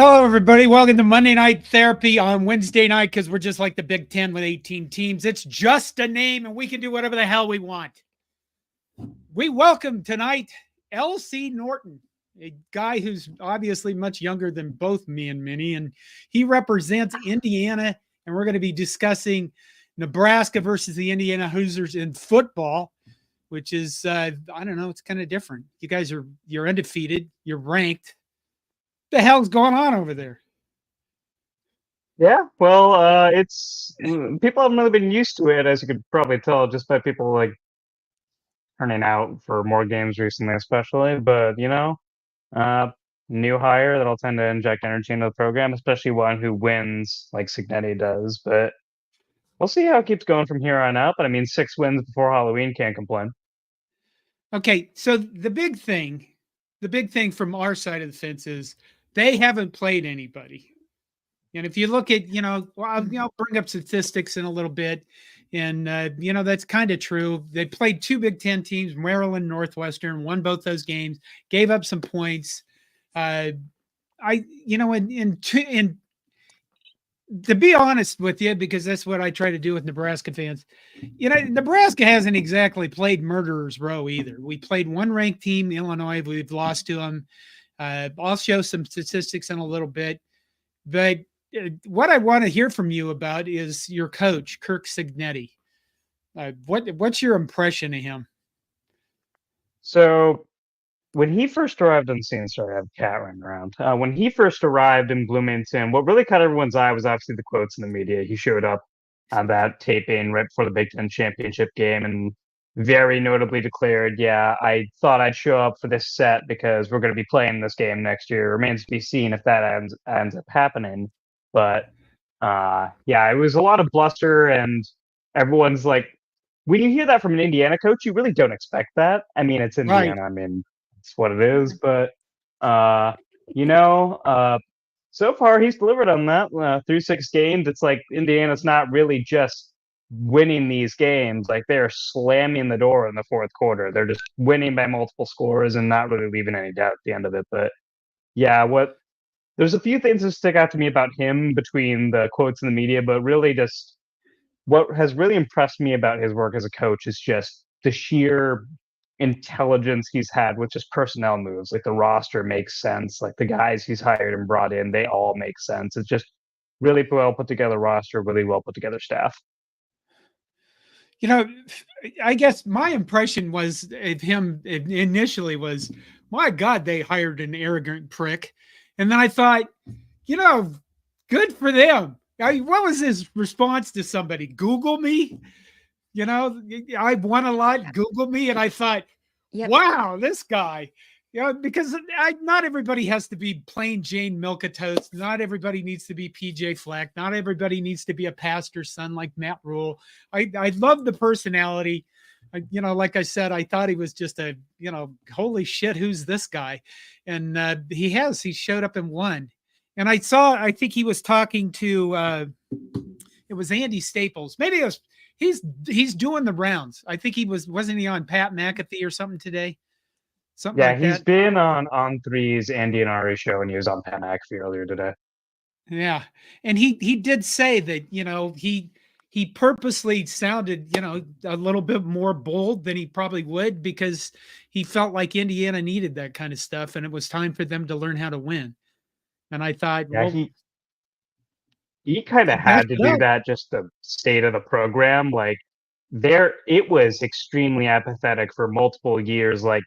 Hello, everybody. Welcome to Monday Night Therapy on Wednesday night because we're just like the Big Ten with 18 teams. It's just a name and we can do whatever the hell we want. We welcome tonight LC Norton, a guy who's obviously much younger than both me and Minnie, and he represents Indiana, and we're going to be discussing Nebraska versus the Indiana Hoosiers in football, which is, I don't know, it's kind of different. You guys you're undefeated, you're ranked. The hell's going on over there? Yeah, well, it's people haven't really been used to it, as you could probably tell just by people like turning out for more games recently, especially. But uh, new hire that'll tend to inject energy into the program, especially one who wins like Cignetti does. But we'll see how it keeps going from here on out. But I mean, 6 wins before Halloween, can't complain. Okay, so the big thing from our side of the fence is they haven't played anybody. And if you look at, I'll bring up statistics in a little bit. And, that's kind of true. They played two Big Ten teams, Maryland, Northwestern, won both those games, gave up some points. To be honest with you, because that's what I try to do with Nebraska fans, Nebraska hasn't exactly played murderer's row either. We played one ranked team, Illinois. We've lost to them. I'll show some statistics in a little bit. But what I want to hear from you about is your coach, Curt Cignetti. What's your impression of him? So when he first arrived on the scene, sorry, I have a cat running around. When he first arrived in Bloomington, what really caught everyone's eye was obviously the quotes in the media. He showed up on that taping right before the Big Ten championship game and very notably declared, "Yeah, I thought I'd show up for this set because we're going to be playing this game next year. It remains to be seen if that ends up happening." But yeah, it was a lot of bluster, and everyone's like, when you hear that from an Indiana coach, you really don't expect that. I mean, it's Right. Indiana. I mean, it's what it is. But uh, you know, uh, so far he's delivered on that through 6 games. It's like Indiana's not really just winning these games; like they're slamming the door in the fourth quarter. They're just winning by multiple scores and not really leaving any doubt at the end of it. But yeah, what there's a few things that stick out to me about him between the quotes in the media, but really just what has really impressed me about his work as a coach is just the sheer intelligence he's had with just personnel moves. Like the roster makes sense. Like the guys he's hired and brought in, they all make sense. It's just really well put together roster, really well put together staff. You know, I guess my impression was of him initially was, my God, they hired an arrogant prick. And then I thought, you know, good for them. What was his response to somebody? Google me? I won a lot. Google me. And I thought, Yep. wow, this guy, because not everybody has to be plain Jane Milquetoast. Not everybody needs to be PJ Fleck. Not everybody needs to be a pastor's son like Matt Rule. I love the personality. Like I said, I thought he was just holy shit, who's this guy? And he showed up and won. And I think he was talking to, it was Andy Staples. Maybe it was, he's doing the rounds. I think wasn't he on Pat McAfee or something today? Something Yeah, like he's that. been on Three's Andy and Ari show, and he was on Pat McAfee earlier today. Yeah. And he did say that, he purposely sounded, a little bit more bold than he probably would because he felt like Indiana needed that kind of stuff and it was time for them to learn how to win. And I thought, Yeah, well, he kind of back had to it do up. that, just the state of the program. Like there, it was extremely apathetic for multiple years. Like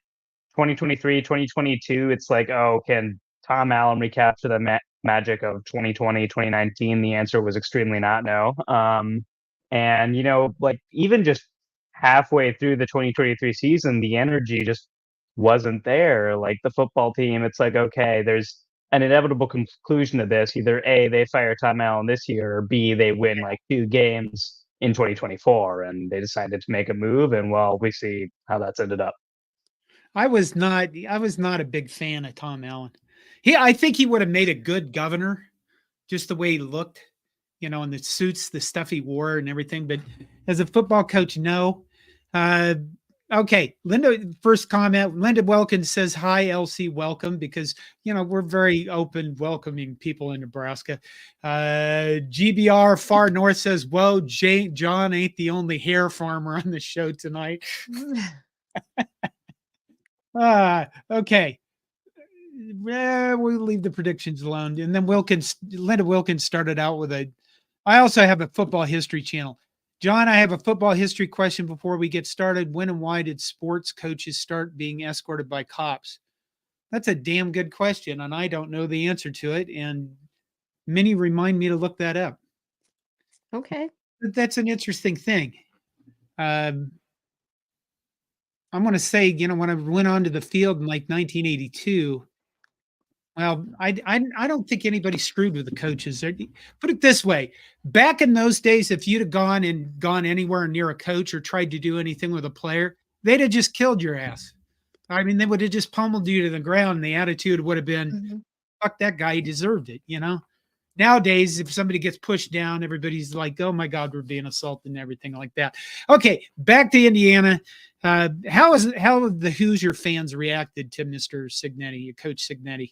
2023, 2022, it's like, oh, can Tom Allen recapture the magic of 2020, 2019? The answer was extremely not no. And like even just halfway through the 2023 season, the energy just wasn't there. Like the football team, it's like, okay, there's an inevitable conclusion to this. Either A, they fire Tom Allen this year, or B, they win like 2 games in 2024. And they decided to make a move. And well, we see how that's ended up. I was not a big fan of Tom Allen. I think he would have made a good governor, just the way he looked, and the suits, the stuff he wore and everything. But as a football coach, no. Uh, Okay, Linda, first comment. Linda Wilkins says, hi, Elsie, welcome, because, we're very open, welcoming people in Nebraska. GBR Far North says, whoa, John ain't the only hair farmer on the show tonight. Okay. We'll leave the predictions alone. And then Linda Wilkins started out with I also have a football history channel. John, I have a football history question before we get started. When and why did sports coaches start being escorted by cops? That's a damn good question, and I don't know the answer to it. And many remind me to look that up. Okay. But that's an interesting thing. I'm going to say, when I went onto the field in like 1982, well, I don't think anybody screwed with the coaches. Put it this way: back in those days, if you'd have gone anywhere near a coach or tried to do anything with a player, they'd have just killed your ass. I mean, they would have just pummeled you to the ground. And the attitude would have been, "Fuck that guy, he deserved it." Nowadays, if somebody gets pushed down, everybody's like, "Oh my God, we're being assaulted," and everything like that. Okay, back to Indiana. How have the Hoosier fans reacted to Mr. Cignetti, Coach Cignetti?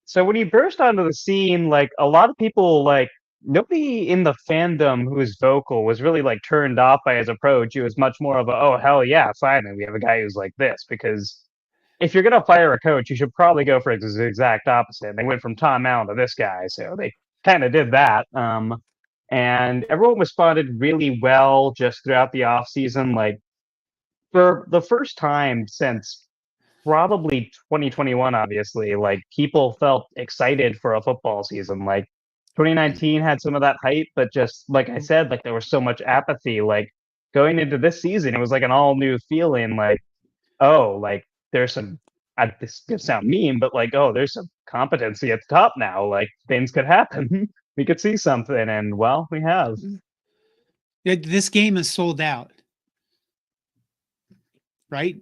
So when he burst onto the scene, like a lot of people, like nobody in the fandom who was vocal was really like turned off by his approach. It was much more of a, oh hell yeah, finally we have a guy who's like this. Because if you're gonna fire a coach, you should probably go for the exact opposite. They went from Tom Allen to this guy, so they kind of did that. And everyone responded really well just throughout the off season. Like for the first time since probably 2021, obviously, like people felt excited for a football season. Like 2019 had some of that hype, but just like I said, like there was so much apathy. Like going into this season, it was like an all new feeling. Like, oh, like there's some. This could sound mean, but like, oh, there's some competency at the top now. Like things could happen. We could see something, and well, we have. This game is sold out, right?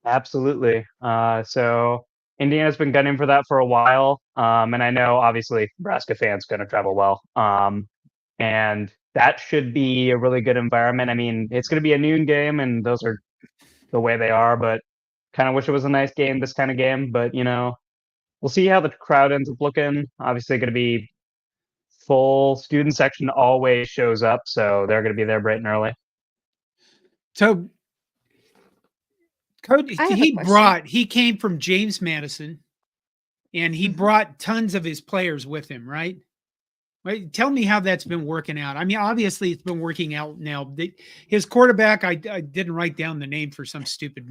Absolutely. So Indiana's been gunning for that for a while. And I know obviously Nebraska fans going to travel well. And that should be a really good environment. I mean, it's going to be a noon game, and those are the way they are. But kind of wish it was a nice game, this kind of game. But we'll see how the crowd ends up looking. Obviously, going to be full. Student section always shows up, so they're going to be there bright and early. So Coach, he came from James Madison, and he brought tons of his players with him, right? Right. Tell me how that's been working out. I mean, obviously it's been working out now. His quarterback, I didn't write down the name for some stupid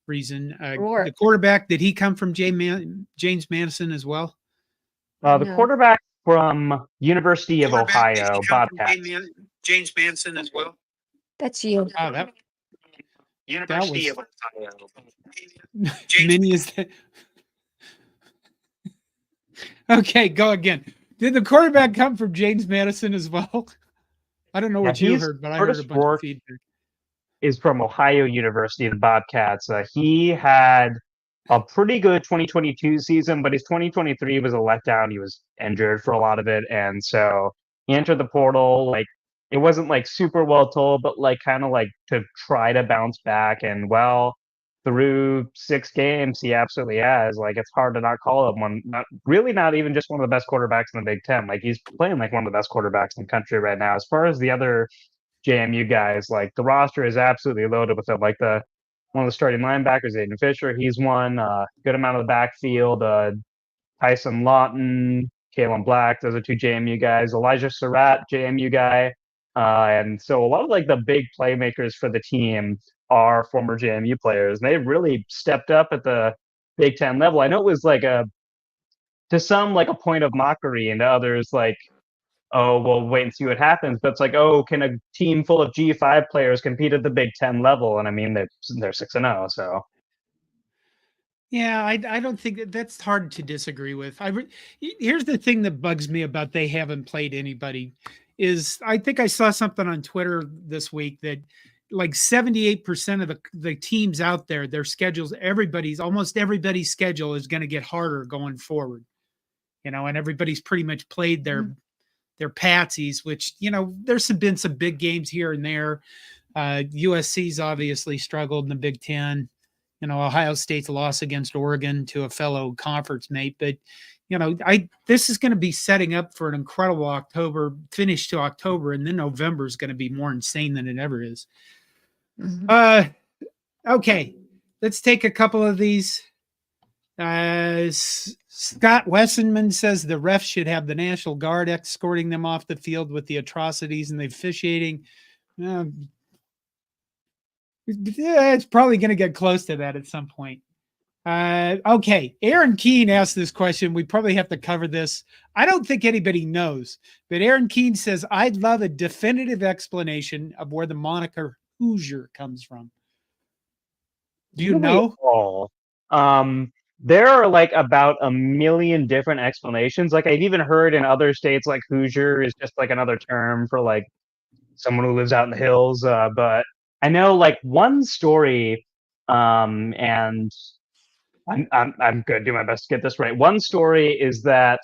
reason. The quarterback, did he come from James Madison as well? The quarterback from University of Ohio, Bobcats. James Madison as well. That's you. Oh, that University of Ohio. Many is that. Okay, go again. Did the quarterback come from James Madison as well? I don't know what you heard, but I heard a bunch of feedback. Is from Ohio University, the Bobcats. He had a pretty good 2022 season, but his 2023 was a letdown. He was injured for a lot of it, and so he entered the portal. Like it wasn't like super well told, but like kind of like to try to bounce back. And well, through 6 games, he absolutely has. Like it's hard to not call him one. Not even just one of the best quarterbacks in the Big Ten. Like he's playing like one of the best quarterbacks in the country right now. As far as the other JMU guys, like the roster is absolutely loaded with them. Like one of the starting linebackers, Aiden Fisher, he's won a good amount of the backfield. Tyson Lawton, Kalen Black, those are 2 JMU guys. Elijah Surratt, JMU guy. And so a lot of like the big playmakers for the team are former JMU players. And they've really stepped up at the Big Ten level. I know it was like to some like a point of mockery, and to others like, oh, we'll wait and see what happens. But it's like, oh, can a team full of G5 players compete at the Big Ten level? And I mean, they're 6-0, so. Yeah, I don't think that's hard to disagree with. Here's the thing that bugs me about they haven't played anybody is I think I saw something on Twitter this week that like 78% of the teams out there, their schedules, almost everybody's schedule is going to get harder going forward. And everybody's pretty much played their patsies, which, there's been some big games here and there. USC's obviously struggled in the Big Ten. You know, Ohio State's loss against Oregon to a fellow conference mate, but you know, this is going to be setting up for an incredible October finish to October, and then November is going to be more insane than it ever is. Okay, let's take a couple of these. Scott Wessenman says the refs should have the National Guard escorting them off the field with the atrocities and the officiating. Yeah, it's probably going to get close to that at some point. Okay, Aaron Keene asked this question. We probably have to cover this. I don't think anybody knows, but Aaron Keene says, I'd love a definitive explanation of where the moniker Hoosier comes from. Do you know? There are like about a million different explanations. Like I've even heard in other states, like Hoosier is just like another term for like someone who lives out in the hills. But I know like one story, and I'm going to do my best to get this right. One story is that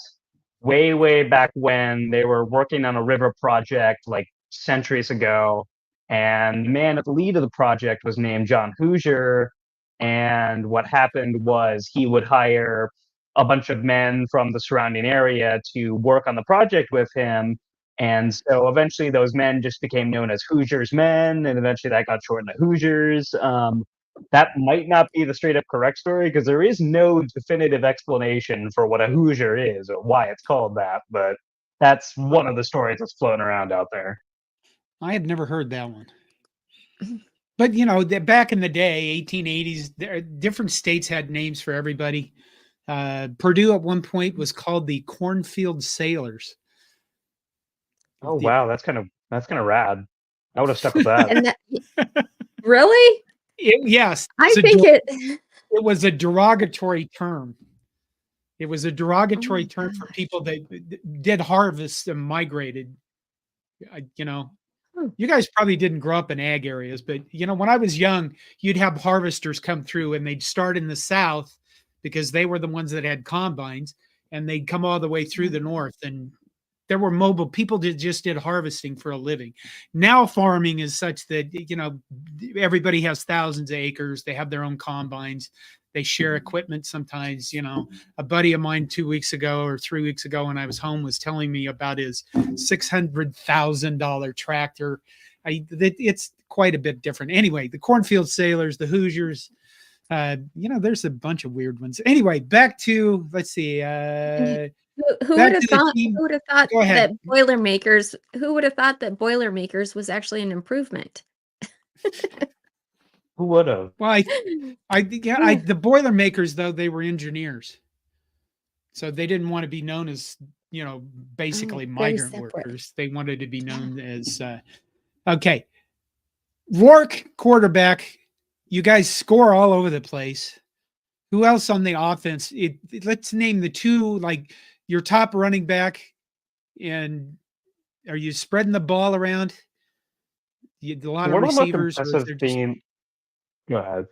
way back when they were working on a river project like centuries ago, and the man at the lead of the project was named John Hoosier. And what happened was he would hire a bunch of men from the surrounding area to work on the project with him. And so eventually those men just became known as Hoosiers men, and eventually that got shortened to Hoosiers. That might not be the straight up correct story because there is no definitive explanation for what a Hoosier is or why it's called that, but that's one of the stories that's floating around out there. I had never heard that one. But, you know, back in the day, 1880s, different states had names for everybody. Purdue at one point was called the Cornfield Sailors. Oh, wow. That's kind of rad. I would have stuck with that. And really? Yes. I think it was a derogatory term. It was a derogatory term for people that did harvest and migrated. You know, you guys probably didn't grow up in ag areas, but you know, when I was young, you'd have harvesters come through and they'd start in the South because they were the ones that had combines, and they'd come all the way through the North, and there were mobile people that just did harvesting for a living. Now farming is such that, you know, everybody has thousands of acres. They have their own combines. They share equipment sometimes. You know, a buddy of mine 2 weeks ago or 3 weeks ago when I was home was telling me about his $600,000 tractor. It's quite a bit different. Anyway, the Cornfield Sailors, the Hoosiers, you know, there's a bunch of weird ones. Anyway, back to, let's see. Who would have thought that Boilermakers? Who would have thought that Boilermakers was actually an improvement? Who would have? Well, the Boilermakers, though, they were engineers, so they didn't want to be known as, you know, basically migrant workers. They wanted to be known as okay. Rourke, quarterback. You guys score all over the place. Who else on the offense? Let's name the two, like your top running back. And are you spreading the ball around? A lot of receivers. Go ahead.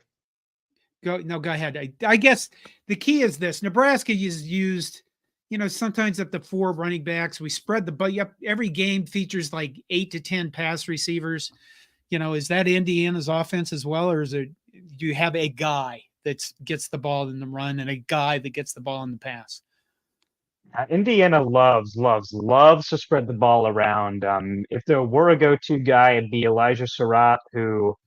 Go ahead. I guess the key is this. Nebraska is used, you know, sometimes up to 4 running backs. We spread the ball. Every game features like 8 to 10 pass receivers. You know, is that Indiana's offense as well, or do you have a guy that gets the ball in the run and a guy that gets the ball in the pass? Indiana loves to spread the ball around. If there were a go-to guy, it'd be Elijah Surratt, who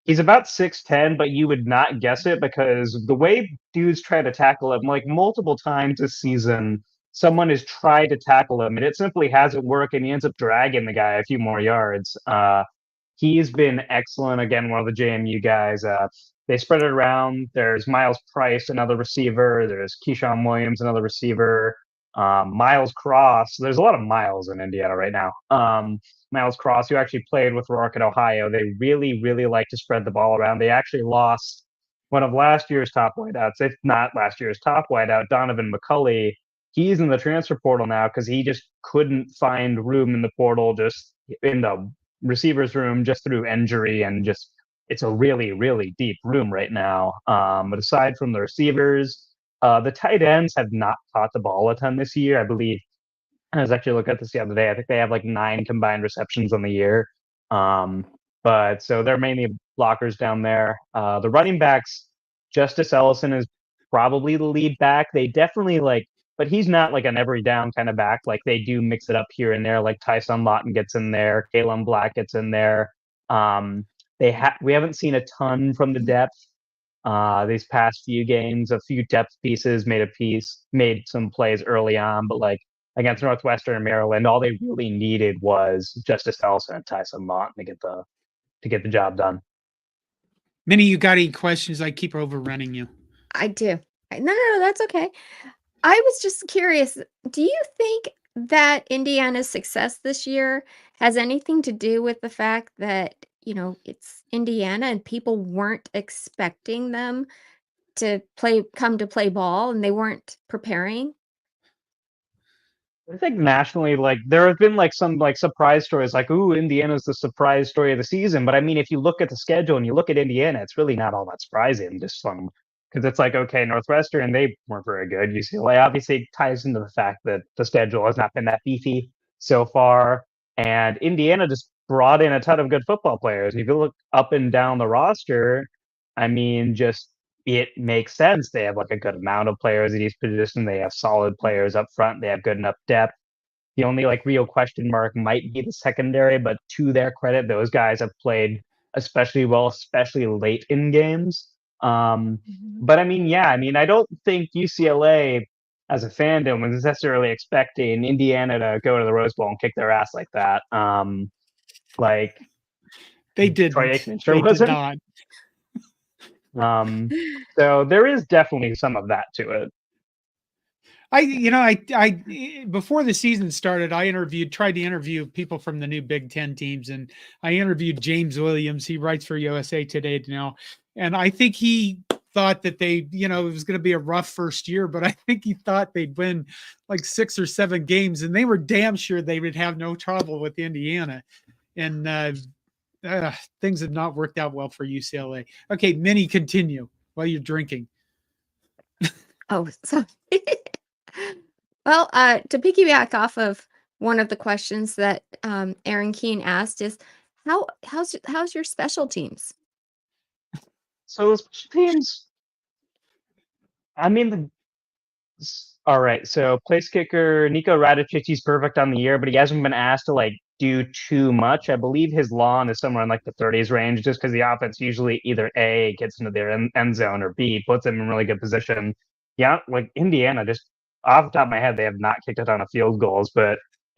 he's about 6'10", but you would not guess it because the way dudes try to tackle him, like multiple times this season, someone has tried to tackle him and it simply hasn't worked, and he ends up dragging the guy a few more yards. He's been excellent. Again, one of the JMU guys. They spread it around. There's Miles Price, another receiver. There's Keyshawn Williams, another receiver. Miles Cross. There's a lot of Miles in Indiana right now. Miles Cross, who actually played with Rourke at Ohio. They really like to spread the ball around. They actually lost one of last year's top wideouts, if not last year's top wideout, Donovan McCulley. He's in the transfer portal now because he just couldn't find room in the portal, just in the receivers room, just through injury, and just it's a really deep room right now. But aside from the receivers, the tight ends have not caught the ball a ton this year. I believe I was actually looking at this the other day. I think they have like 9 combined receptions on the year. But so they're mainly blockers down there. The running backs, Justice Ellison is probably the lead back. They definitely but he's not like an every down kind of back. Like they do mix it up here and there. Like Tyson Lawton gets in there, Kalen Black gets in there. We haven't seen a ton from the depth these past few games. A few depth pieces made some plays early on, but like against Northwestern and Maryland, all they really needed was Justice Ellison and Tyson Lawton to get the job done. Minnie, you got any questions? I keep overrunning you. I do. No, that's okay. I was just curious. Do you think that Indiana's success this year has anything to do with the fact that, it's Indiana and people weren't expecting them to come to play ball and they weren't preparing? I think nationally, there have been some surprise stories, ooh, Indiana's the surprise story of the season. But I mean, if you look at the schedule and you look at Indiana, it's really not all that surprising. Just because it's okay, Northwestern, they weren't very good. UCLA obviously ties into the fact that the schedule has not been that beefy so far, and Indiana just brought in a ton of good football players. If you look up and down the roster, I mean, it makes sense. They have a good amount of players at each position. They have solid players up front. They have good enough depth. The only real question mark might be the secondary, but to their credit, those guys have played especially well, especially late in games. But I mean, I don't think UCLA as a fandom was necessarily expecting Indiana to go to the Rose Bowl and kick their ass like that. They did. Troy Aikman sure wasn't. So there is definitely some of that to it. I before the season started, I tried to interview people from the new Big Ten teams, and I interviewed James Williams. He writes for USA Today now, and I think he thought that it was going to be a rough first year, but I think he thought they'd win 6 or 7 games, and they were damn sure they would have no trouble with Indiana, and things have not worked out well for UCLA. Okay, Minnie, continue while you're drinking. Oh, so well, to piggyback off of one of the questions that Aaron Keene asked is how's your special teams? So the special teams, I mean, all right. So place kicker Nico Radicic, he's perfect on the year, but he hasn't been asked to do too much. I believe his lawn is somewhere in the 30s range, just because the offense usually either A, gets into their end zone, or B, puts them in really good position. Yeah, Indiana, just off the top of my head, they have not kicked a ton of field goals. And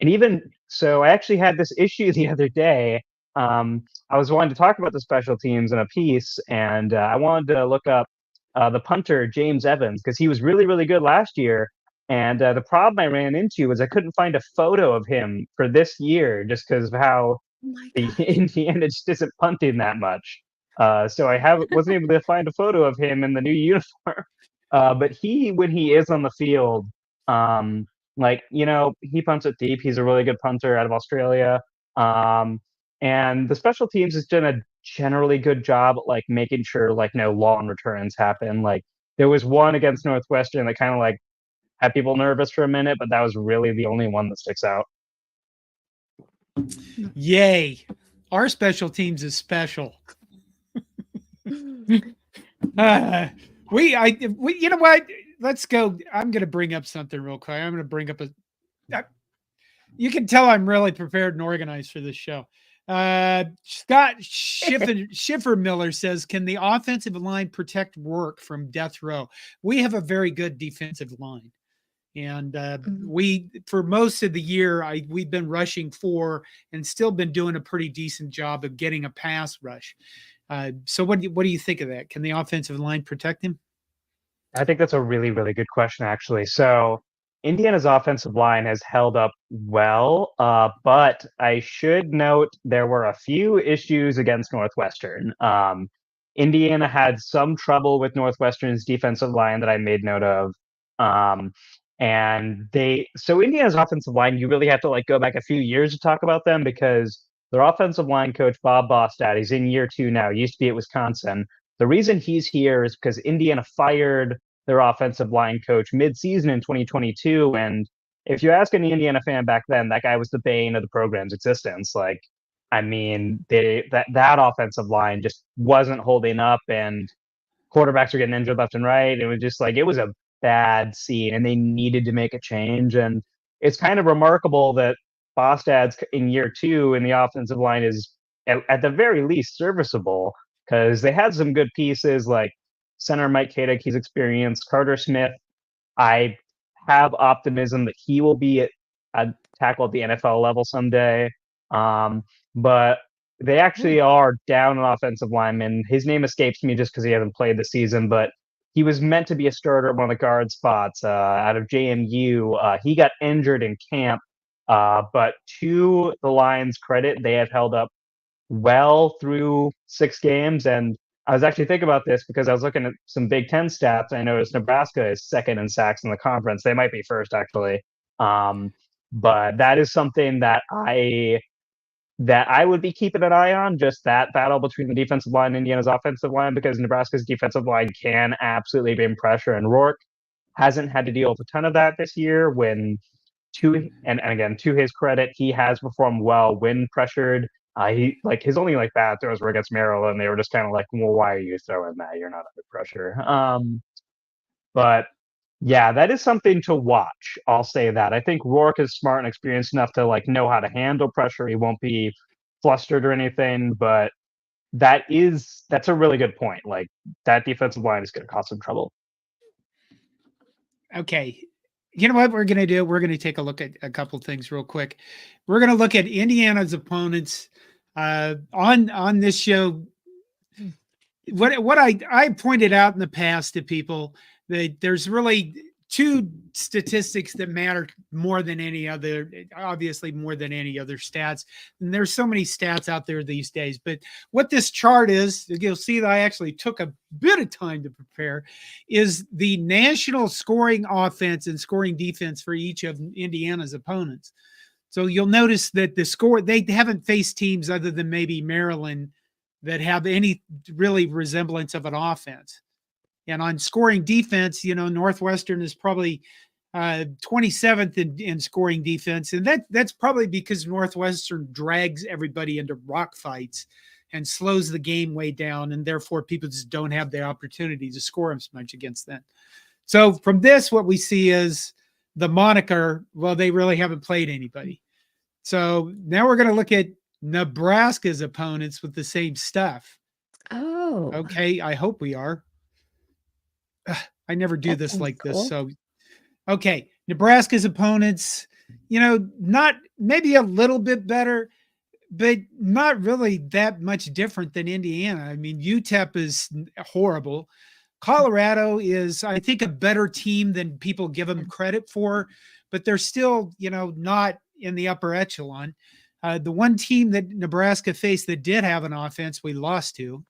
even so, I actually had this issue the other day. I was wanting to talk about the special teams in a piece, and I wanted to look up the punter, James Evans, because he was really, really good last year. And the problem I ran into was I couldn't find a photo of him for this year just because of how Indiana just isn't punting that much. So I wasn't able to find a photo of him in the new uniform. But when he is on the field, he punts it deep. He's a really good punter out of Australia. And the special teams has done a generally good job at making sure no long returns happen. There was one against Northwestern that kind of had people nervous for a minute, but that was really the only one that sticks out. Yay. Our special teams is special. You know what? Let's go. I'm going to bring up something real quick. I'm going to bring up you can tell I'm really prepared and organized for this show. Scott Schiffer Miller says, can the offensive line protect work from death row? We have a very good defensive line. And for most of the year, we've been rushing 4 and still been doing a pretty decent job of getting a pass rush. So what do you think of that? Can the offensive line protect him? I think that's a really, really good question, actually. So Indiana's offensive line has held up well, but I should note there were a few issues against Northwestern. Indiana had some trouble with Northwestern's defensive line that I made note of. So Indiana's offensive line, you really have to go back a few years to talk about them, because their offensive line coach, Bob Bostad, he's in year 2 now, used to be at Wisconsin. The reason he's here is because Indiana fired their offensive line coach mid-season in 2022. And if you ask any Indiana fan back then, that guy was the bane of the program's existence. I mean, that offensive line just wasn't holding up, and quarterbacks are getting injured left and right. It was just like it was a bad scene, and they needed to make a change. And it's kind of remarkable that Bostad's in year 2, and the offensive line is at the very least serviceable, because they had some good pieces like center Mike Kadick, he's experienced. Carter Smith, I have optimism that he will be a tackle at the NFL level someday. But they actually are down an offensive lineman. His name escapes me just because he hasn't played this season, but he was meant to be a starter at one of the guard spots out of JMU. He got injured in camp, but to the Lions' credit, they have held up well through 6 games. And I was actually thinking about this because I was looking at some Big Ten stats. I noticed Nebraska is second in sacks in the conference. They might be first, actually. But that is something that I would be keeping an eye on, just that battle between the defensive line and Indiana's offensive line, because Nebraska's defensive line can absolutely be in pressure. And Rourke hasn't had to deal with a ton of that this year and again, to his credit, he has performed well when pressured. His only bad throws were against Merrill, and they were just kind of like, well, why are you throwing that? You're not under pressure. But yeah, that is something to watch. I'll say that. I think Rourke is smart and experienced enough to know how to handle pressure. He won't be flustered or anything, but that's a really good point. Like, that defensive line is going to cause some trouble. Okay. You know what we're going to do? We're going to take a look at a couple things real quick. We're going to look at Indiana's opponents on this show. What I pointed out in the past to people, that there's really 2 statistics that matter more than any other, obviously more than any other stats. And there's so many stats out there these days. But what this chart is, you'll see that I actually took a bit of time to prepare, is the national scoring offense and scoring defense for each of Indiana's opponents. So you'll notice that they haven't faced teams other than maybe Maryland that have any really resemblance of an offense. And on scoring defense, Northwestern is probably 27th in scoring defense. And that's probably because Northwestern drags everybody into rock fights and slows the game way down. And therefore, people just don't have the opportunity to score as much against them. So from this, what we see is the moniker, well, they really haven't played anybody. So now we're going to look at Nebraska's opponents with the same stuff. Oh. Okay, I hope we are. I never do this like this. So, okay. Nebraska's opponents, not maybe a little bit better, but not really that much different than Indiana. I mean, UTEP is horrible. Colorado is, I think, a better team than people give them credit for, but they're still, not in the upper echelon. The one team that Nebraska faced that did have an offense, we lost to.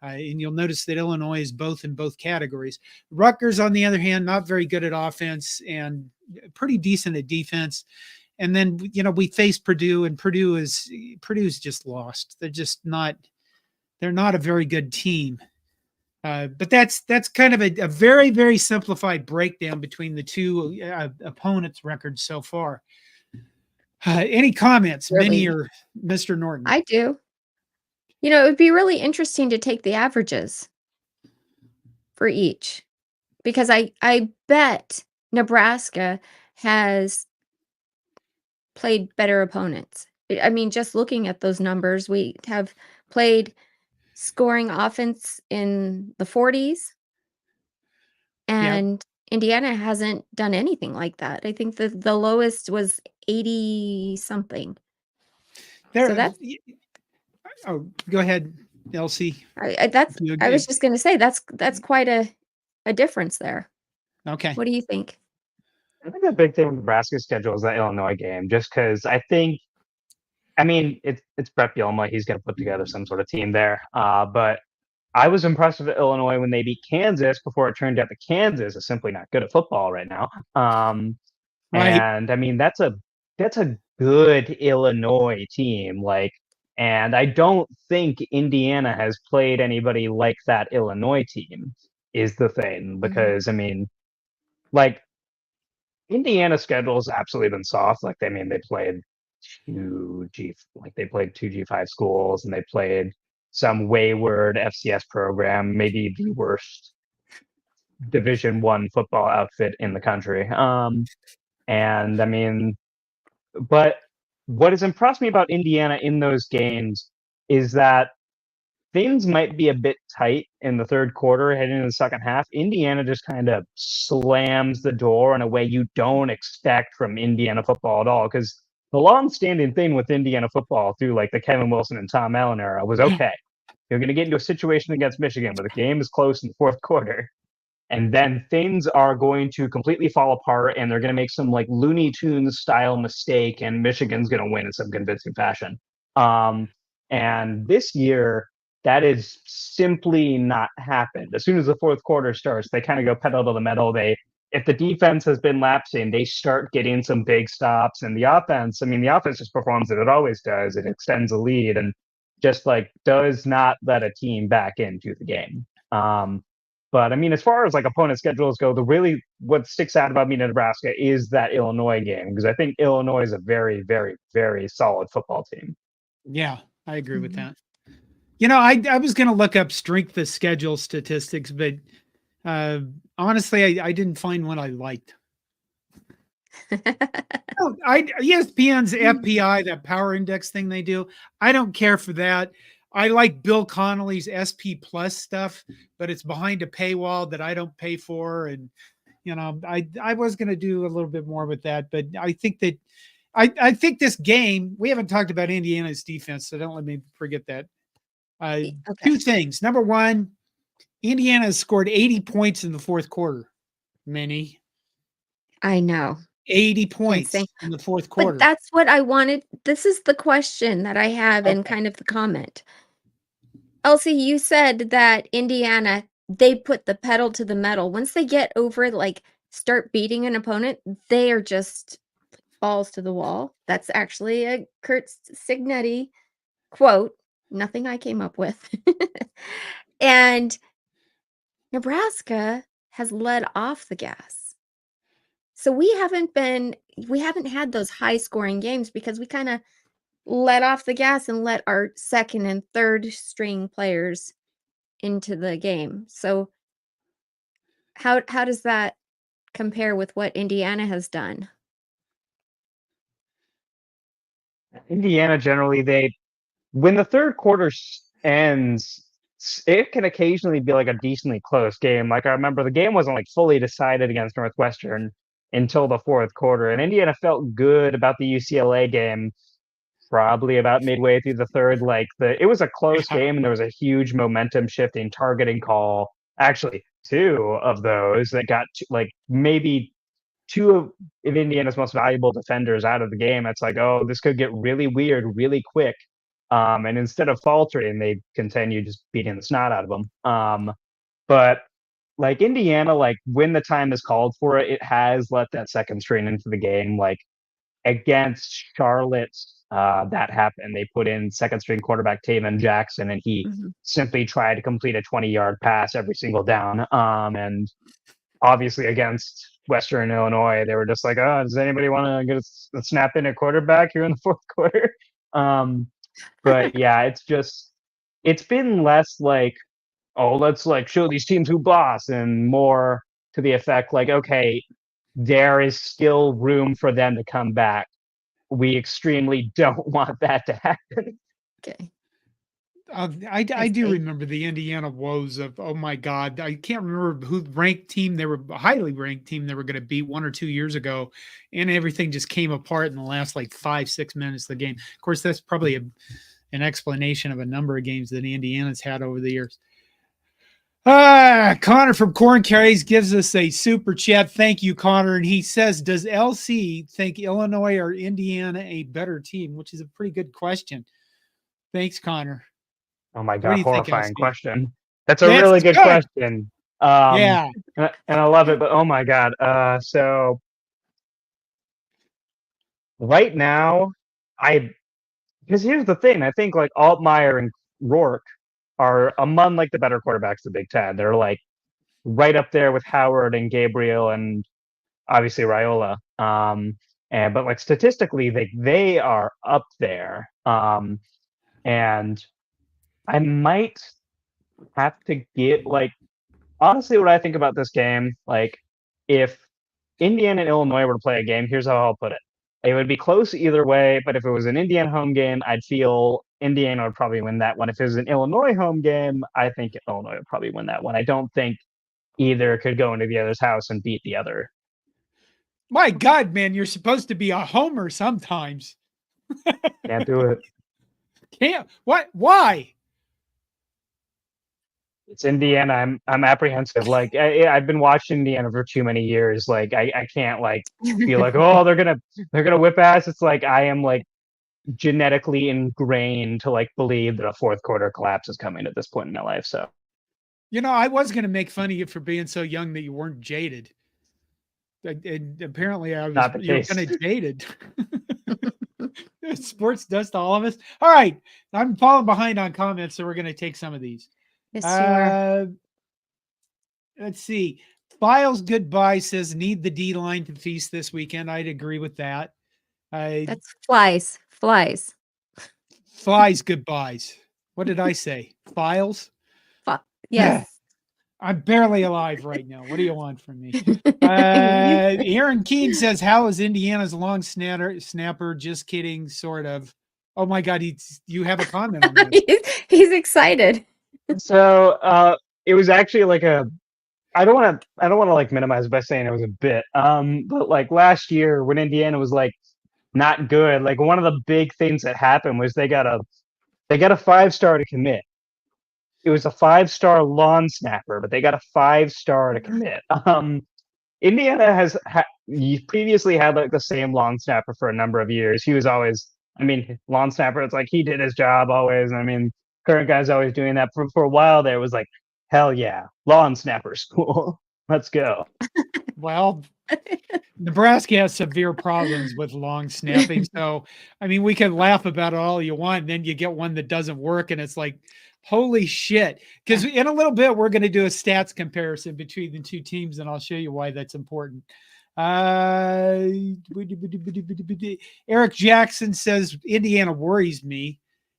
And you'll notice that Illinois is in both categories. Rutgers, on the other hand, not very good at offense and pretty decent at defense. And then, we faced Purdue, and Purdue's just lost. They're not a very good team. But that's kind of a very, very simplified breakdown between the 2 opponents' records so far. Any comments, Really? Minnie or Mr. Norton? I do. It would be really interesting to take the averages for each, because I bet Nebraska has played better opponents. I mean, just looking at those numbers, we have played scoring offense in the 40s, and Indiana hasn't done anything like that. I think the lowest was 80 something. So that's Oh, go ahead, Elsie. I was just going to say that's quite a difference there. Okay. What do you think? I think the big thing with Nebraska's schedule is that Illinois game, just because it's Brett Bielema. He's going to put together some sort of team there. But I was impressed with Illinois when they beat Kansas before it turned out that Kansas is simply not good at football right now. Right. And that's a good Illinois team. And I don't think Indiana has played anybody like that Illinois team, is the thing. Because, Indiana's schedule has absolutely been soft. They played they played two G5 schools, and they played some wayward FCS program, maybe the worst Division I football outfit in the country. And I mean, but what has impressed me about Indiana in those games is that things might be a bit tight in the third quarter, heading into the second half. Indiana just kind of slams the door in a way you don't expect from Indiana football at all. Because the long-standing thing with Indiana football through like the Kevin Wilson and Tom Allen era was, okay, you're going to get into a situation against Michigan where the game is close in the fourth quarter, and then things are going to completely fall apart, and they're going to make some like Looney Tunes style mistake, and Michigan's going to win in some convincing fashion. And this year, that is simply not happened. As soon as the fourth quarter starts, they kind of go pedal to the metal. If the defense has been lapsing, they start getting some big stops, and the offense just performs as it always does. It extends the lead and just like does not let a team back into the game. But I mean, as far as like opponent schedules go, what sticks out about me in Nebraska is that Illinois game, because I think Illinois is a very, very, very solid football team. Yeah, I agree with that. You know, I was going to look up strength of schedule statistics, but honestly, I didn't find one I liked. ESPN's FPI, that power index thing they do, I don't care for that. I like Bill Connolly's SP Plus stuff, but it's behind a paywall that I don't pay for. And, you know, I was going to do a little bit more with that, but I think that I think this game, we haven't talked about Indiana's defense, so don't let me forget that. Okay. Two things. Number one, Indiana has scored 80 points in the fourth quarter. Many. I know. 80 points in the fourth quarter. But that's what I wanted. This is the question that I have in kind of the comment. Elsie, you said that Indiana, they put the pedal to the metal. Once they get over, like, start beating an opponent, they are just balls to the wall. That's actually a Curt Cignetti quote. Nothing I came up with. And Nebraska has led off the gas. So we haven't had those high scoring games because we kind of let off the gas and let our second and third string players into the game. So how does that compare with what Indiana has done? Indiana generally, when the third quarter ends, it can occasionally be like a decently close game. Like I remember the game wasn't like fully decided against Northwestern until the fourth quarter, and Indiana felt good about the UCLA game probably about midway through the third. It was a close game, and there was a huge momentum shifting targeting call. Actually, two of those that got maybe two of Indiana's most valuable defenders out of the game. It's like, oh, this could get really weird really quick. And instead of faltering, they continue just beating the snot out of them. But like Indiana, like when the time is called for it, it has let that second string into the game. Like against Charlotte, that happened. They put in second string quarterback Taven Jackson, and he simply tried to complete a 20-yard pass every single down. And obviously against Western Illinois, they were just like, oh, does anybody want to get a snap in at quarterback here in the fourth quarter? But yeah, it's been less like, oh, let's like show these teams who boss, and more to the effect like, okay, there is still room for them to come back. We extremely don't want that to happen. Okay. I do remember the Indiana woes of, oh my God, I can't remember who ranked team they were, a highly ranked team they were going to beat 1 or 2 years ago, and everything just came apart in the last like 5-6 minutes of the game. Of course, that's probably an explanation of a number of games that Indiana's had over the years. Connor from Corn Carries gives us a super chat. Thank you, Connor. And he says, does LC think Illinois or Indiana a better team? Which is a pretty good question. Thanks, Connor. Oh my God, horrifying question. That's a That's really good question. Yeah. And I love it, but oh my God. So right now, because here's the thing, I think like Altmaier and Rourke are among like the better quarterbacks of the Big Ten. They're like right up there with Howard and Gabriel and obviously Raiola. but like statistically, they are up there. And I might have to get like honestly, what I think about this game, like if Indiana and Illinois were to play a game, here's how I'll put it. It would be close either way, but if it was an Indiana home game, I'd feel Indiana would probably win that one. If it was an Illinois home game, I think Illinois would probably win that one. I don't think either could go into the other's house and beat the other. My God, man, you're supposed to be a homer sometimes. Can't do it. Can't. What? Why? It's Indiana. I'm apprehensive. Like I've been watching Indiana for too many years. Like I can't like feel like, oh, they're gonna whip ass. It's like I am like genetically ingrained to like believe that a fourth quarter collapse is coming at this point in my life. So I was going to make fun of you for being so young that you weren't jaded. And apparently I was Not the case. kind of jaded. Sports does to all of us. All right. I'm falling behind on comments, so we're going to take some of these. Yes, you are. Let's see. Files Goodbye says need the D line to feast this weekend. I'd agree with that. That's flies. Flies goodbyes. What did I say? Files? Yes. I'm barely alive right now. What do you want from me? Aaron Keene says, how is Indiana's long snapper? Just kidding, sort of. Oh my God, you have a comment on that. He's excited. So it was actually like I don't want to like minimize it by saying it was a bit. But like last year when Indiana was like not good, like one of the big things that happened was they got a 5-star to commit. It was a 5-star lawn snapper, but they got a 5-star to commit. Indiana has previously had like the same lawn snapper for a number of years. He was always, lawn snapper. It's like he did his job always. Current guy's always doing that. For a while there, it was like, hell yeah, lawn snapper school. Let's go. Well, Nebraska has severe problems with long snapping. So, we can laugh about it all you want. And then you get one that doesn't work, and it's like, holy shit. Because in a little bit, we're going to do a stats comparison between the two teams, and I'll show you why that's important. Eric Jackson says, Indiana worries me.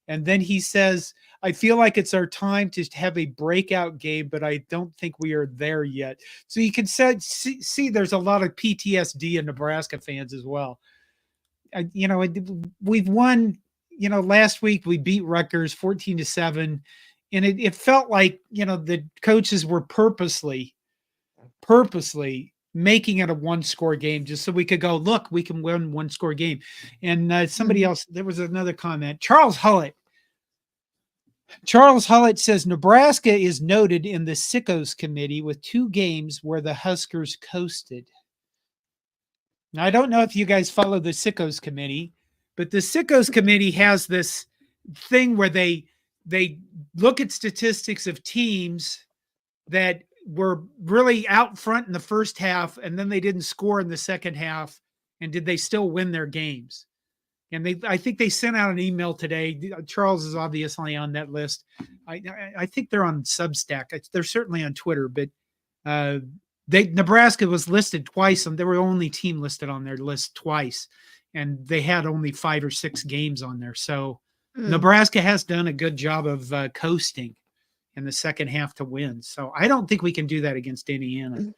And then he says, I feel like it's our time to have a breakout game, but I don't think we are there yet. So you can see there's a lot of PTSD in Nebraska fans as well. We've won, last week we beat Rutgers 14-7. And it felt like, the coaches were purposely making it a 1-score game just so we could go, look, we can win 1-score game. And somebody else, there was another comment. Charles Hullett says Nebraska is noted in the Sickos committee with 2 games where the Huskers coasted. Now, I don't know if you guys follow the Sickos committee, but the Sickos committee has this thing where they look at statistics of teams that were really out front in the first half, and then they didn't score in the second half, and did they still win their games? And I think they sent out an email today. Charles is obviously on that list. I think they're on Substack. They're certainly on Twitter, but Nebraska was listed twice, and they were the only team listed on their list twice, and they had only 5 or 6 games on there. So Nebraska has done a good job of coasting in the second half to win. So I don't think we can do that against Indiana.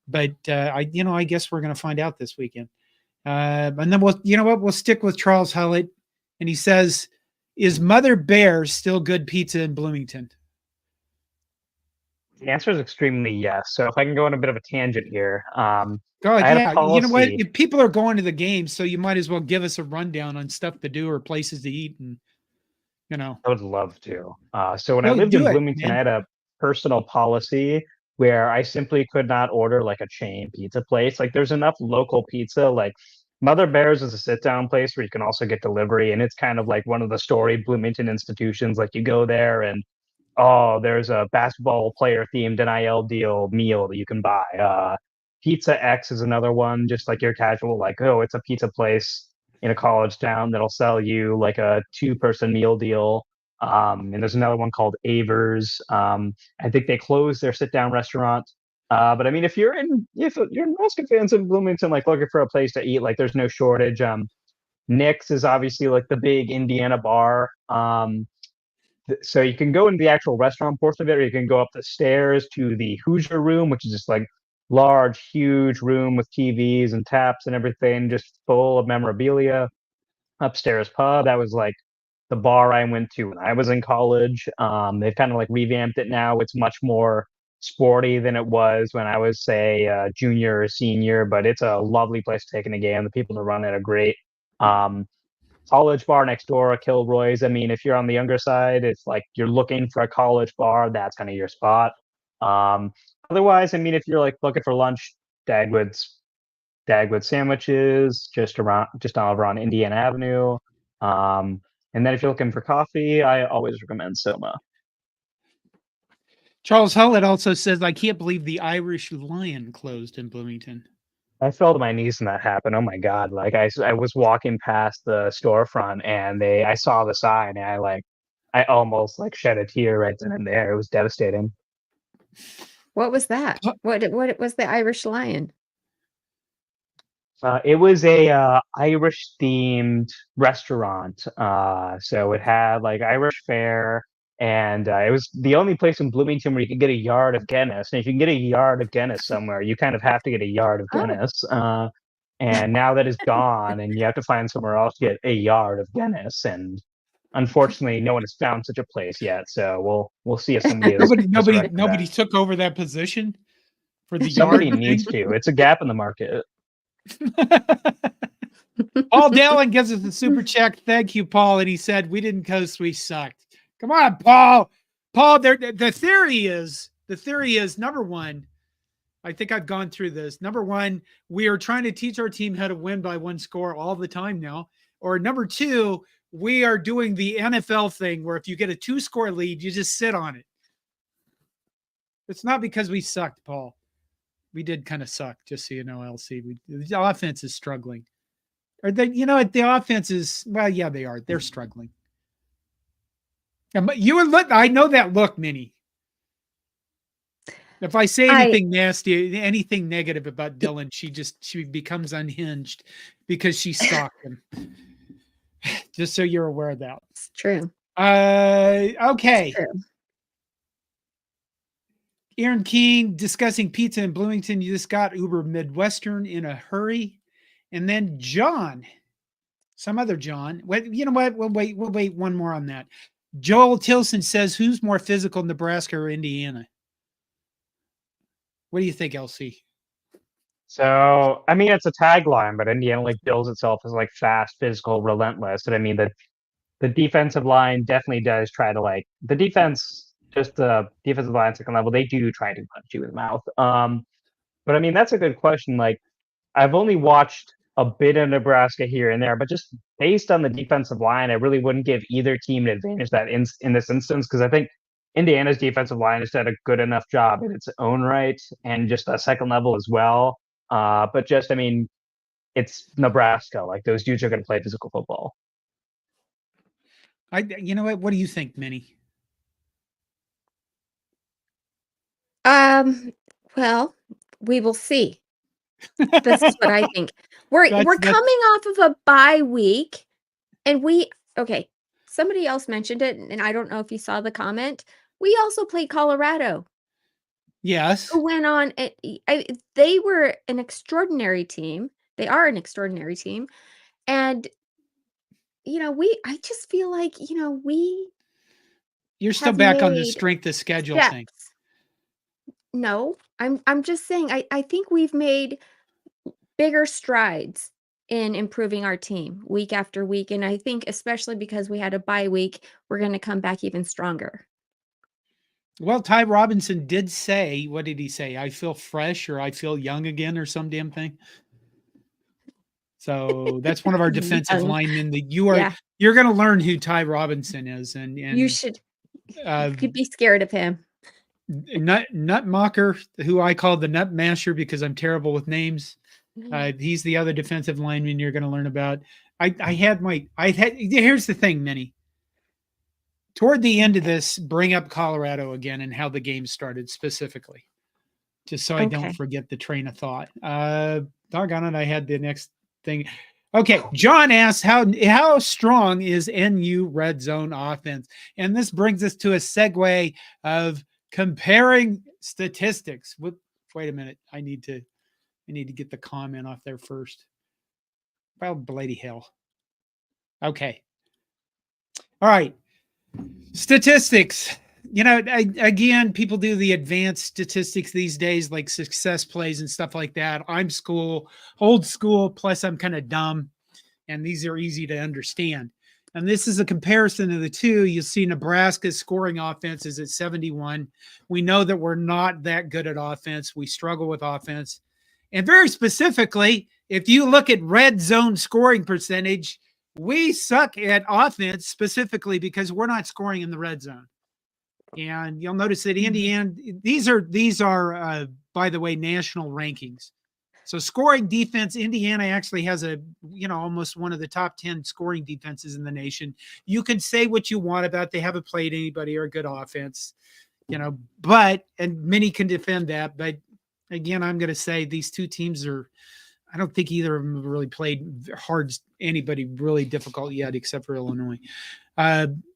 But I guess we're going to find out this weekend. And then we'll stick with Charles Hullett. And he says, is Mother Bear's still good pizza in Bloomington? The answer is extremely yes. So if I can go on a bit of a tangent here. God, yeah. You know what? If people are going to the game, so you might as well give us a rundown on stuff to do or places to eat. And, I would love to. So when I lived in Bloomington, I had a personal policy where I simply could not order like a chain pizza place. Like there's enough local pizza. Like Mother Bear's is a sit-down place where you can also get delivery, and it's kind of like one of the storied Bloomington institutions. Like you go there and there's a basketball player themed NIL deal meal that you can buy. Pizza X is another one, just like your casual, like, it's a pizza place in a college town that'll sell you like a 2-person meal deal. And there's another one called Avers. I think they closed their sit-down restaurant But I mean, if you're Nebraska fans in Bloomington, like looking for a place to eat, like there's no shortage. Nick's is obviously like the big Indiana bar. So you can go into the actual restaurant portion of it, or you can go up the stairs to the Hoosier room, which is just like large, huge room with TVs and taps and everything, just full of memorabilia. Upstairs pub, that was like the bar I went to when I was in college. They've kind of like revamped it now. It's much more sporty than it was when I was, say, junior or senior, but it's a lovely place to take in a game. The people that run it are great. Um, College bar next door, Kilroy's. I mean, if you're on the younger side, it's like you're looking for a college bar, that's kind of your spot. Um, Otherwise, I mean, if you're like looking for lunch, Dagwood's Dagwood sandwiches, just over on Indiana Avenue. And then if you're looking for coffee, I always recommend Soma. Charles Hullett also says, I can't believe the Irish Lion closed in Bloomington. I fell to my knees when that happened. Oh my God. Like I was walking past the storefront and I saw the sign and I almost like shed a tear right then and there. It was devastating. What was that? What was the Irish Lion? It was a Irish themed restaurant. So it had like Irish fare, and it was the only place in Bloomington where you could get a yard of Guinness. And if you can get a yard of Guinness somewhere, you kind of have to get a yard of Guinness. And now that is gone, and you have to find somewhere else to get a yard of Guinness. And unfortunately, no one has found such a place yet. So we'll see if somebody is nobody took over that position for the somebody yard. needs to. It's a gap in the market. Paul Dallin gives us a super check. Thank you, Paul. And he said, we didn't coast, we sucked. Come on, Paul. Paul, the theory is number one, I think I've gone through this. Number one, we are trying to teach our team how to win by one score all the time now. Or number two, we are doing the NFL thing where if you get a 2-score lead, you just sit on it. It's not because we sucked, Paul. We did kind of suck, just so you know, LC. The offense is struggling. Or the offense is, well, yeah, they are. They're struggling. I know that look, Minnie. If I say anything nasty, anything negative about Dylan, she becomes unhinged because she stalked him. Just so you're aware of that. It's true. Okay. It's true. Aaron Keene discussing pizza in Bloomington. You just got Uber Midwestern in a hurry. And then John, some other John. You know what? We'll wait one more on that. Joel Tilson says, who's more physical, Nebraska or Indiana? What do you think, LC? So, I mean, it's a tagline, but Indiana like bills itself as like fast, physical, relentless. And I mean, the defensive line definitely does try to the defensive line second level, they do try to punch you in the mouth. But I mean, that's a good question. Like, I've only watched a bit of Nebraska here and there, but just based on the defensive line, I really wouldn't give either team an advantage that in this instance, because I think Indiana's defensive line has done a good enough job in its own right and just a second level as well. But just, I mean, it's Nebraska. Like, those dudes are going to play physical football. You know what? What do you think, Minnie? Well, we will see. This is what I think. We're coming off of a bye week, and somebody else mentioned it, and I don't know if you saw the comment. We also played Colorado. Yes. Who went on? They were an extraordinary team. They are an extraordinary team, and I just feel like you're still back on the strength of schedule thing. No, I'm just saying I think we've made bigger strides in improving our team week after week. And I think especially because we had a bye week, we're going to come back even stronger. Well, Ty Robinson did say, what did he say? I feel fresh, or I feel young again, or some damn thing. So that's one of our defensive linemen that you're going to learn who Ty Robinson is. And you could be scared of him. Nutmocker, who I call the Nut Masher because I'm terrible with names. He's the other defensive lineman you're going to learn about. Here's the thing, Minnie. Toward the end of this, bring up Colorado again and how the game started specifically. just so I don't Okay. forget the train of thought. Doggone it, I had the next thing. Okay, John asks, how strong is NU red zone offense? And this brings us to a segue of comparing statistics. Wait a minute, I need to get the comment off there first. Well, bloody hell. Okay. All right. Statistics. You know, again, people do the advanced statistics these days, like success plays and stuff like that. I'm old school, plus I'm kind of dumb, and these are easy to understand. And this is a comparison of the two. You see Nebraska's scoring offense is at 71. We know that we're not that good at offense. We struggle with offense. And very specifically, if you look at red zone scoring percentage, we suck at offense specifically because we're not scoring in the red zone. And you'll notice that Indiana, these are by the way, national rankings. So scoring defense, Indiana actually has almost one of the top 10 scoring defenses in the nation. You can say what you want about they haven't played anybody or a good offense, and many can defend that. But again, I'm going to say these two teams I don't think either of them have really played anybody really difficult yet, except for Illinois.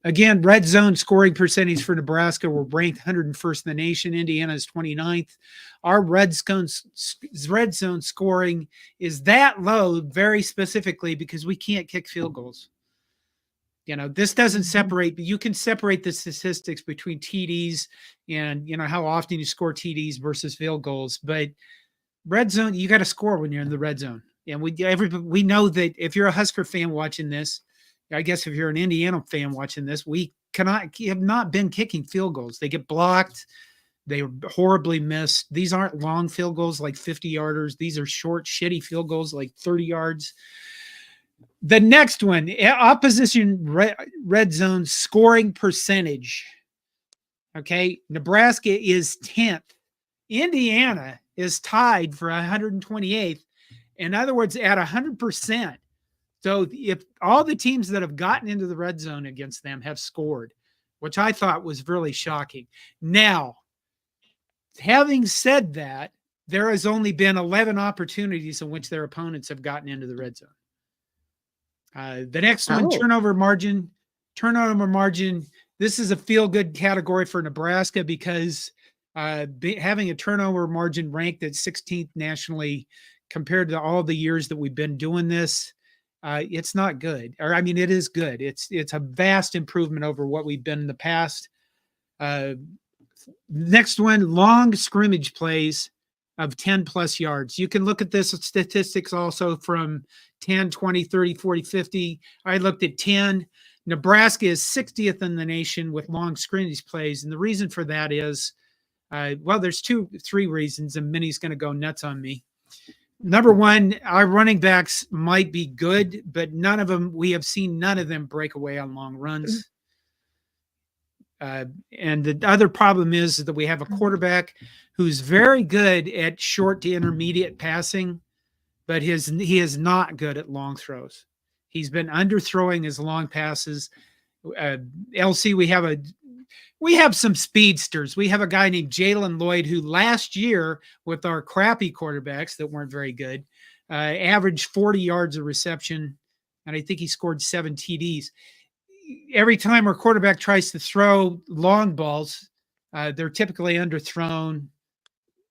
Again, red zone scoring percentage for Nebraska, we're ranked 101st in the nation. Indiana is 29th. Our red zone scoring is that low very specifically because we can't kick field goals. This doesn't separate, but you can separate the statistics between TDs and, how often you score TDs versus field goals. But red zone, you got to score when you're in the red zone. And we know that if you're a Husker fan watching this, I guess if you're an Indiana fan watching this, we have not been kicking field goals. They get blocked. They horribly missed. These aren't long field goals like 50-yarders. These are short, shitty field goals like 30 yards. The next one, opposition red zone scoring percentage. Okay, Nebraska is 10th. Indiana is tied for 128th. In other words, at 100%. So if all the teams that have gotten into the red zone against them have scored, which I thought was really shocking. Now, having said that, there has only been 11 opportunities in which their opponents have gotten into the red zone. The next one, turnover margin. This is a feel-good category for Nebraska because having a turnover margin ranked at 16th nationally compared to all the years that we've been doing this, it's not good. It is good. It's a vast improvement over what we've been in the past. Next one, long scrimmage plays of 10 plus yards. You can look at this statistics also from 10, 20, 30, 40, 50. I looked at 10. Nebraska is 60th in the nation with long scrimmage plays. And the reason for that is, there's 3 reasons, and Minnie's going to go nuts on me. Number one, our running backs might be good, but we have seen none of them break away on long runs. And the other problem is that we have a quarterback who's very good at short to intermediate passing, but he is not good at long throws. He's been underthrowing his long passes. LC, we have some speedsters. We have a guy named Jalen Lloyd who last year with our crappy quarterbacks that weren't very good, averaged 40 yards of reception. And I think he scored 7 TDs. Every time our quarterback tries to throw long balls, they're typically underthrown.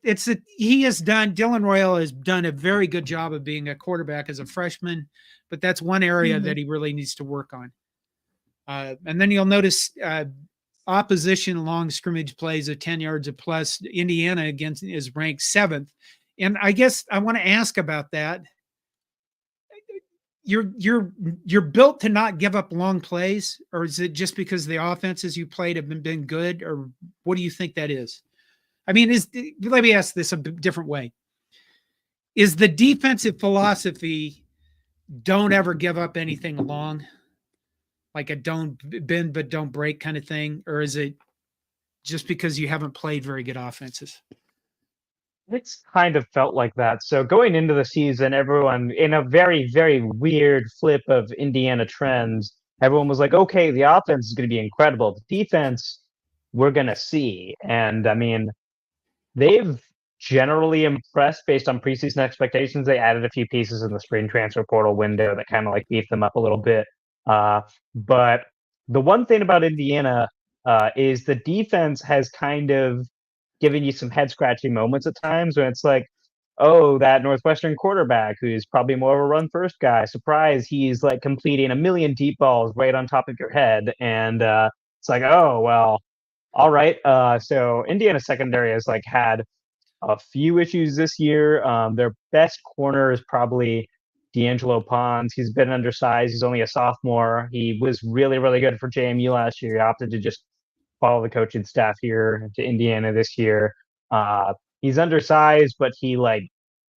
Dylan Royal has done a very good job of being a quarterback as a freshman, but that's one area that he really needs to work on. And then you'll notice opposition long scrimmage plays of 10 yards or plus. Indiana is ranked 7th. And I guess I want to ask about that. You're built to not give up long plays, or is it just because the offenses you played have been good, or what do you think that is? Let me ask this a different way. Is the defensive philosophy don't ever give up anything long, like a don't bend but don't break kind of thing, or is it just because you haven't played very good offenses? It's kind of felt like that. So going into the season, everyone, in a very, very weird flip of Indiana trends, everyone was like, okay, the offense is going to be incredible. The defense, we're going to see. And they've generally impressed based on preseason expectations. They added a few pieces in the spring transfer portal window that kind of like beefed them up a little bit. But the one thing about Indiana is the defense has kind of given you some head scratching moments at times when it's like, oh, that Northwestern quarterback who's probably more of a run first guy. Surprise, he's like completing a million deep balls right on top of your head. And it's like, oh, well, all right. So Indiana secondary has like had a few issues this year. Their best corner is probably D'Angelo Pons. He's been undersized. He's only a sophomore. He was really, really good for JMU last year. He opted to just follow the coaching staff here to Indiana this year. He's undersized, but he like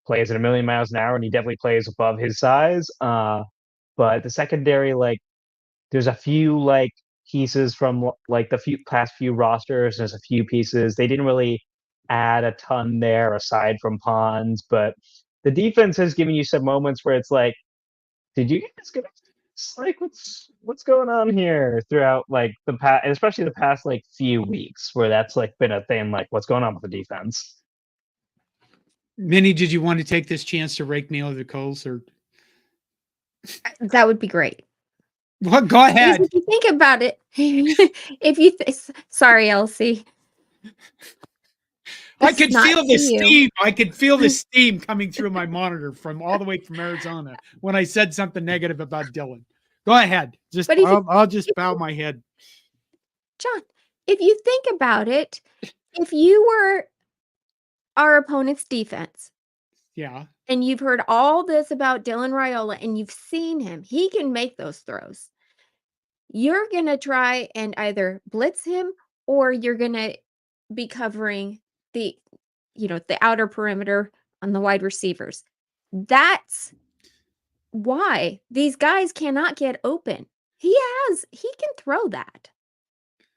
plays at a million miles an hour, and he definitely plays above his size. But the secondary, like, there's a few like pieces from like the past few rosters. There's a few pieces. They didn't really add a ton there aside from Pons, but the defense has given you some moments where it's like, did you guys get like what's going on here throughout like the past, especially the past like few weeks, where that's like been a thing, like what's going on with the defense? Minnie, did you want to take this chance to rake me over the coals, or That would be great. well, go ahead. If you think about it, if you sorry, Elsie. I could Not feel the to you. steam. I could feel the steam coming through my monitor from all the way from Arizona when I said something negative about Dylan. Go ahead. Just But if you- I'll just bow my head. John, if you think about it, if you were our opponent's defense Yeah. and you've heard all this about Dylan Raiola and you've seen him, he can make those throws. You're going to try and either blitz him or you're going to be covering the outer perimeter on the wide receivers. That's why these guys cannot get open. He can throw that.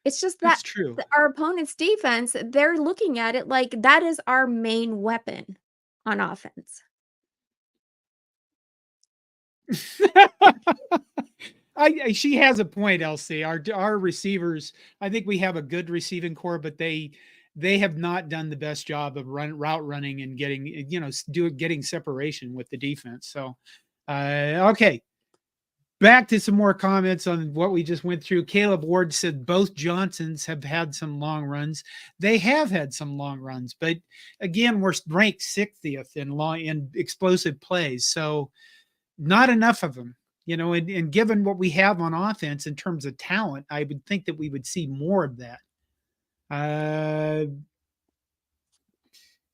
It's just That's that true. our opponent's defense, they're looking at it like that is our main weapon on offense. She has a point, Elsie. Our receivers, I think we have a good receiving core, but they have not done the best job of route running and getting separation with the defense. So, okay. Back to some more comments on what we just went through. Caleb Ward said both Johnsons have had some long runs. They have had some long runs, but again, we're ranked 60th in explosive plays. So not enough of them, and given what we have on offense in terms of talent, I would think that we would see more of that.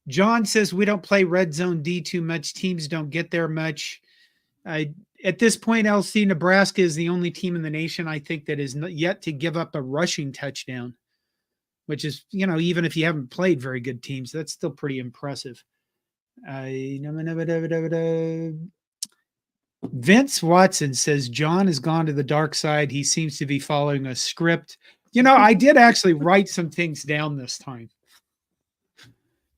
John says we don't play red zone D too much. Teams don't get there much. At this point, LC, Nebraska is the only team in the nation, I think, that is yet to give up a rushing touchdown, which is, even if you haven't played very good teams, that's still pretty impressive. Vince Watson says John has gone to the dark side. He seems to be following a script. I did actually write some things down this time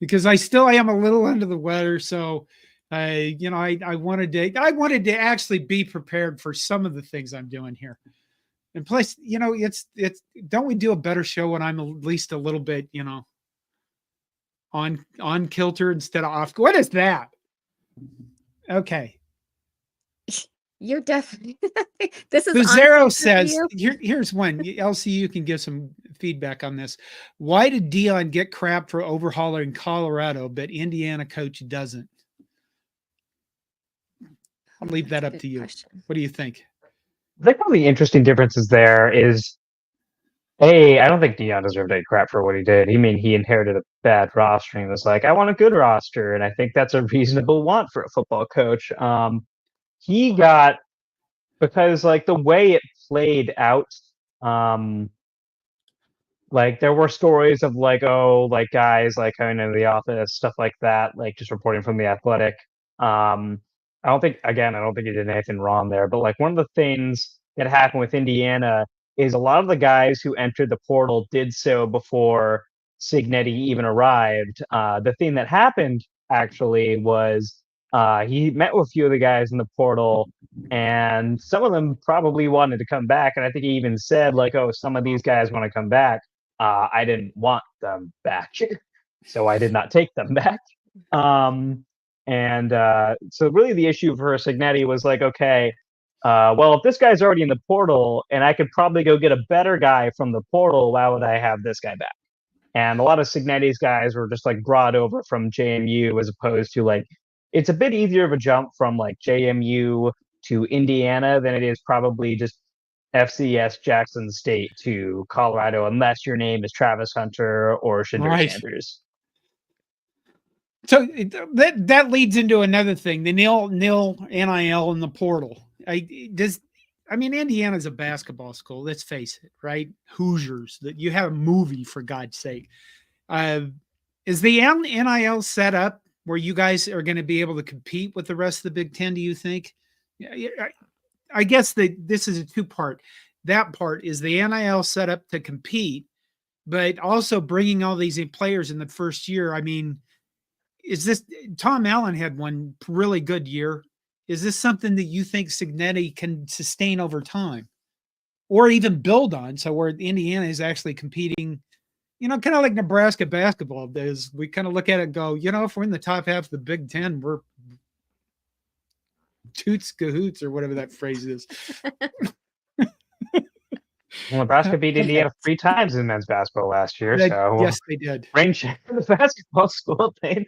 because I am a little under the weather. So, I wanted to actually be prepared for some of the things I'm doing here. And plus, it's don't we do a better show when I'm at least a little bit, on kilter instead of off? What is that? Okay. You're definitely this is Luzero says here's one. LC, you can give some feedback on this. Why did Dion get crap for overhauling Colorado, but Indiana coach doesn't? I'll leave that up to you. Question. What do you think? I think one of the interesting differences there is, I don't think Dion deserved any crap for what he did. He inherited a bad roster and was like, I want a good roster. And I think that's a reasonable want for a football coach. He got, because like the way it played out, like there were stories of like, guys like coming into the office, stuff like that, like just reporting from The Athletic. I don't think he did anything wrong there, but like one of the things that happened with Indiana is a lot of the guys who entered the portal did so before Cignetti even arrived. The thing that happened actually was he met with a few of the guys in the portal, and some of them probably wanted to come back. And I think he even said like, "Oh, some of these guys want to come back. I didn't want them back." so I did not take them back. So really the issue for Cignetti was like, okay, well, if this guy's already in the portal and I could probably go get a better guy from the portal, why would I have this guy back? And a lot of Cignetti's guys were just like brought over from JMU, as opposed to like, it's a bit easier of a jump from like JMU to Indiana than it is probably just FCS Jackson State to Colorado, unless your name is Travis Hunter or Shadur Right. Sanders. So that leads into another thing: the nil NIL in the portal. Indiana's a basketball school. Let's face it, right? Hoosiers. That you have a movie, for God's sake. Is the NIL set up where you guys are going to be able to compete with the rest of the Big Ten? Do you think? I guess that this is a two-part. That part is the NIL set up to compete, but also bringing all these players in the first year. I mean, is this Tom Allen had one really good year? Is this something that you think Cignetti can sustain over time, or even build on? So where Indiana is actually competing, kind of like Nebraska basketball does. We kind of look at it and go, if we're in the top half of the Big Ten, we're toots cahoots, or whatever that phrase is. Well, Nebraska beat Indiana 3 times in men's basketball last year, so yes, they did. Rain check for the basketball school thing.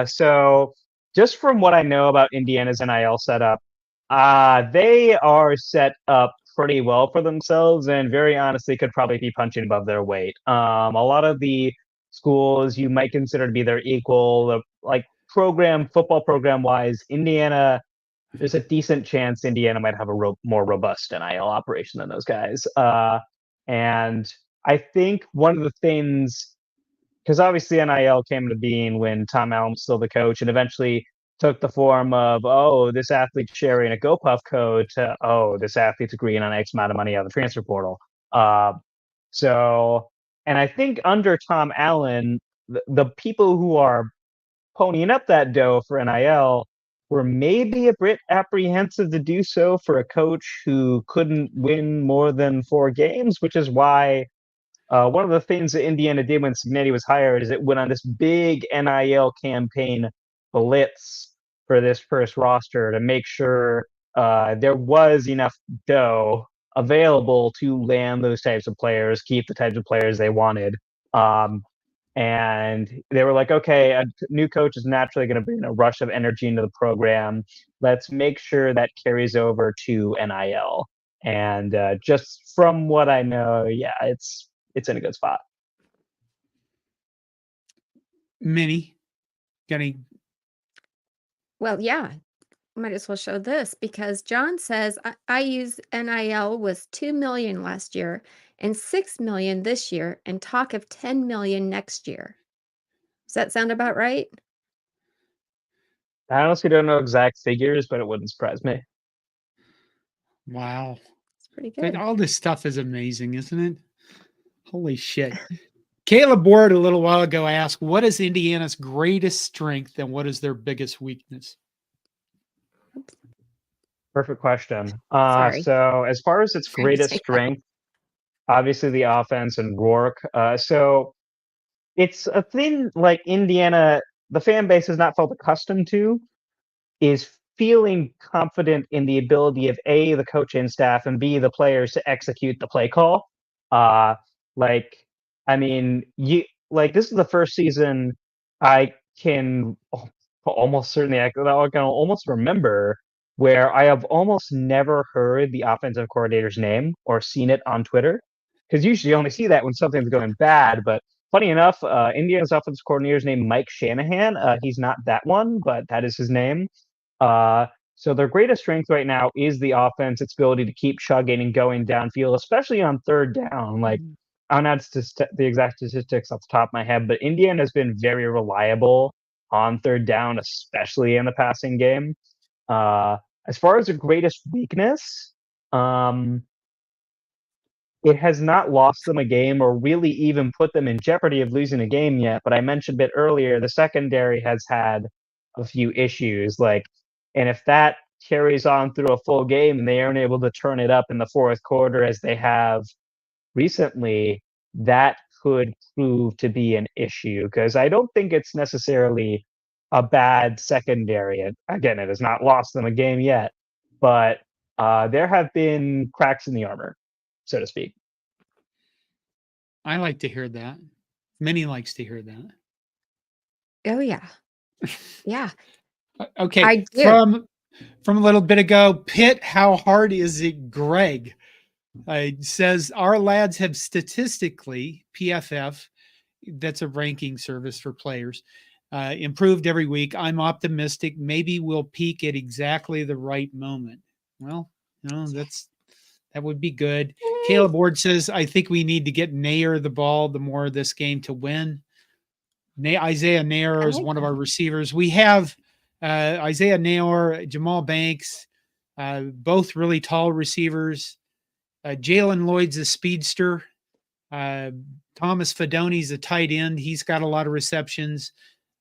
So just from what I know about Indiana's NIL setup, they are set up pretty well for themselves, and very honestly could probably be punching above their weight. A lot of the schools you might consider to be their equal, like football program wise, Indiana, there's a decent chance Indiana might have a more robust NIL operation than those guys. And I think one of the things, because obviously NIL came into being when Tom Allen was still the coach, and eventually took the form of, this athlete's sharing a GoPuff code, to, this athlete's agreeing on X amount of money out of the transfer portal. And I think under Tom Allen, the people who are ponying up that dough for NIL were maybe a bit apprehensive to do so for a coach who couldn't win more than 4 games, which is why one of the things that Indiana did when Cignetti was hired is it went on this big NIL campaign blitz for this first roster to make sure there was enough dough available to land those types of players, keep the types of players they wanted. And they were like, okay, a new coach is naturally going to bring a rush of energy into the program. Let's make sure that carries over to NIL. And just from what I know, yeah, it's in a good spot. Minnie, getting. Well, yeah, might as well show this, because John says I use NIL was 2 million last year and 6 million this year, and talk of 10 million next year. Does that sound about right? I honestly don't know exact figures, but it wouldn't surprise me. Wow. It's pretty good. All this stuff is amazing, isn't it? Holy shit. Caleb Ward a little while ago asked, what is Indiana's greatest strength and what is their biggest weakness? Perfect question. Sorry. So as far as its greatest strength, obviously the offense and Rourke. So it's a thing like Indiana, the fan base has not felt accustomed to, is feeling confident in the ability of A, the coaching staff, and B, the players to execute the play call. This is the first season I can almost certainly, I can almost remember where I have almost never heard the offensive coordinator's name or seen it on Twitter, because usually you only see that when something's going bad. But funny enough, Indiana's offensive coordinator's name, Mike Shanahan. He's not that one, but that is his name. So their greatest strength right now is the offense, its ability to keep chugging and going downfield, especially on third down. Like, I don't have the exact statistics off the top of my head, but Indiana has been very reliable on third down, especially in the passing game. As far as the greatest weakness, it has not lost them a game or really even put them in jeopardy of losing a game yet. But I mentioned a bit earlier, the secondary has had a few issues. And if that carries on through a full game and they aren't able to turn it up in the fourth quarter as they have recently, that could prove to be an issue, because I don't think it's necessarily a bad secondary. Again, it has not lost them a game yet, but there have been cracks in the armor, so to speak. I like to hear that. Minnie likes to hear that. Oh yeah. Yeah. Okay. I do. From a little bit ago, Pitt, how hard is it, Greg? Says our lads have statistically, PFF, that's a ranking service for players, improved every week. I'm optimistic. Maybe we'll peak at exactly the right moment. Well, that would be good. Caleb Ward says, I think we need to get Nair the ball the more of this game to win. Isaiah Nair is one of our receivers. We have Isaiah Nair, Jamal Banks, both really tall receivers. Jalen Lloyd's a speedster. Thomas Fedoni's a tight end. He's got a lot of receptions.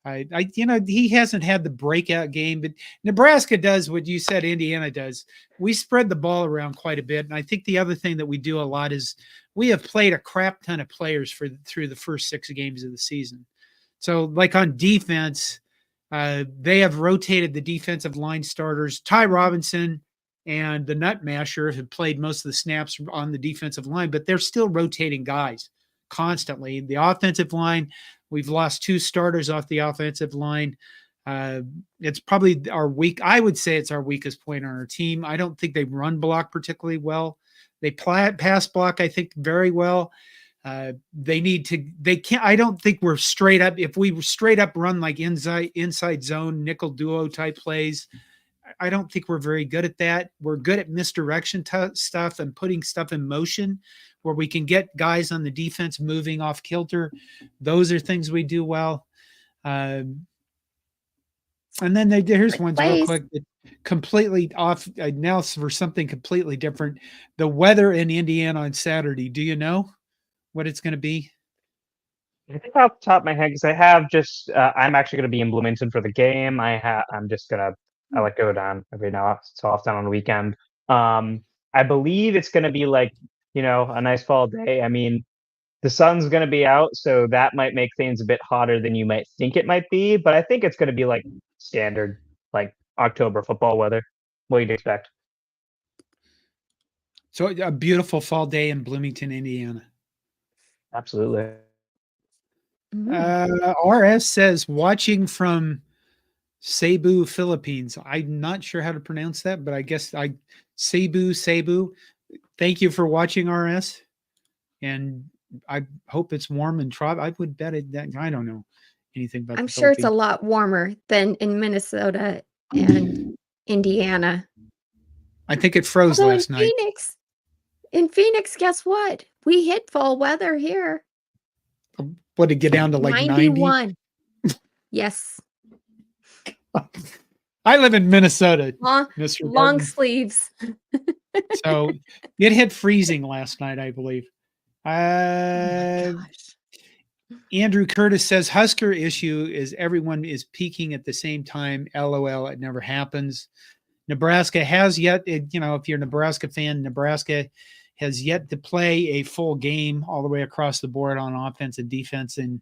He hasn't had the breakout game, but Nebraska does what you said Indiana does. We spread the ball around quite a bit. And I think the other thing that we do a lot is we have played a crap ton of players through the first 6 games of the season. So like on defense, they have rotated the defensive line starters. Ty Robinson and the Nut Masher have played most of the snaps on the defensive line, but they're still rotating guys constantly. The offensive line, we've lost 2 starters off the offensive line. It's probably I would say it's our weakest point on our team. I don't think they run block particularly well. They pass block, I think, very well. I don't think we're straight up. If we straight up run like inside zone, nickel duo type plays, I don't think we're very good at that. We're good at misdirection stuff and putting stuff in motion where we can get guys on the defense moving off kilter. Those are things we do well. And then here's one real quick, completely off now for something completely different. The weather in Indiana on Saturday. Do you know what it's going to be? I think off the top of my head, because I have just, I'm actually going to be in Bloomington for the game. I like go down every now so often on the weekend. I believe it's going to be like, a nice fall day. I mean, the sun's going to be out, so that might make things a bit hotter than you might think it might be. But I think it's going to be like standard, like October football weather. What do you expect? So a beautiful fall day in Bloomington, Indiana. Absolutely. RS says watching from Cebu, Philippines. I'm not sure how to pronounce that, but I guess Cebu. Thank you for watching, RS. And I hope it's warm and I would bet it that I don't know anything about. I'm sure it's a lot warmer than in Minnesota and Indiana. I think it froze last night. In Phoenix, guess what? We hit fall weather here. What, to get down to like 91? Yes. I live in Minnesota. Long sleeves. So it hit freezing last night, I believe. Andrew Curtis says Husker issue is everyone is peaking at the same time. LOL, it never happens. Nebraska has yet, if you're a Nebraska fan, Nebraska has yet to play a full game all the way across the board on offense and defense. And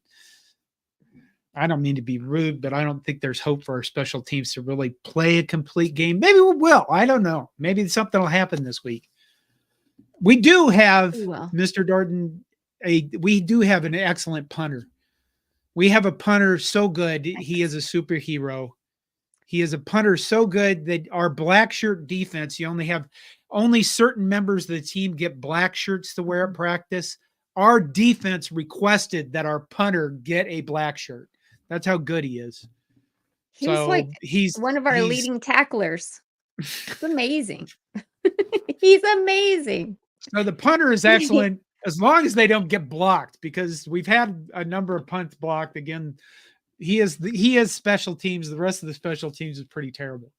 I don't mean to be rude, but I don't think there's hope for our special teams to really play a complete game. Maybe we will. I don't know. Maybe something will happen this week. We do have, Mr. Norton, we do have an excellent punter. We have a punter so good. He is a superhero. He is a punter so good that our black shirt defense, you only certain members of the team get black shirts to wear at practice. Our defense requested that our punter get a black shirt. That's how good he is. He's one of our leading tacklers. It's amazing. He's amazing. So the punter is excellent as long as they don't get blocked, because we've had a number of punts blocked. Again, he is special teams. The rest of the special teams is pretty terrible.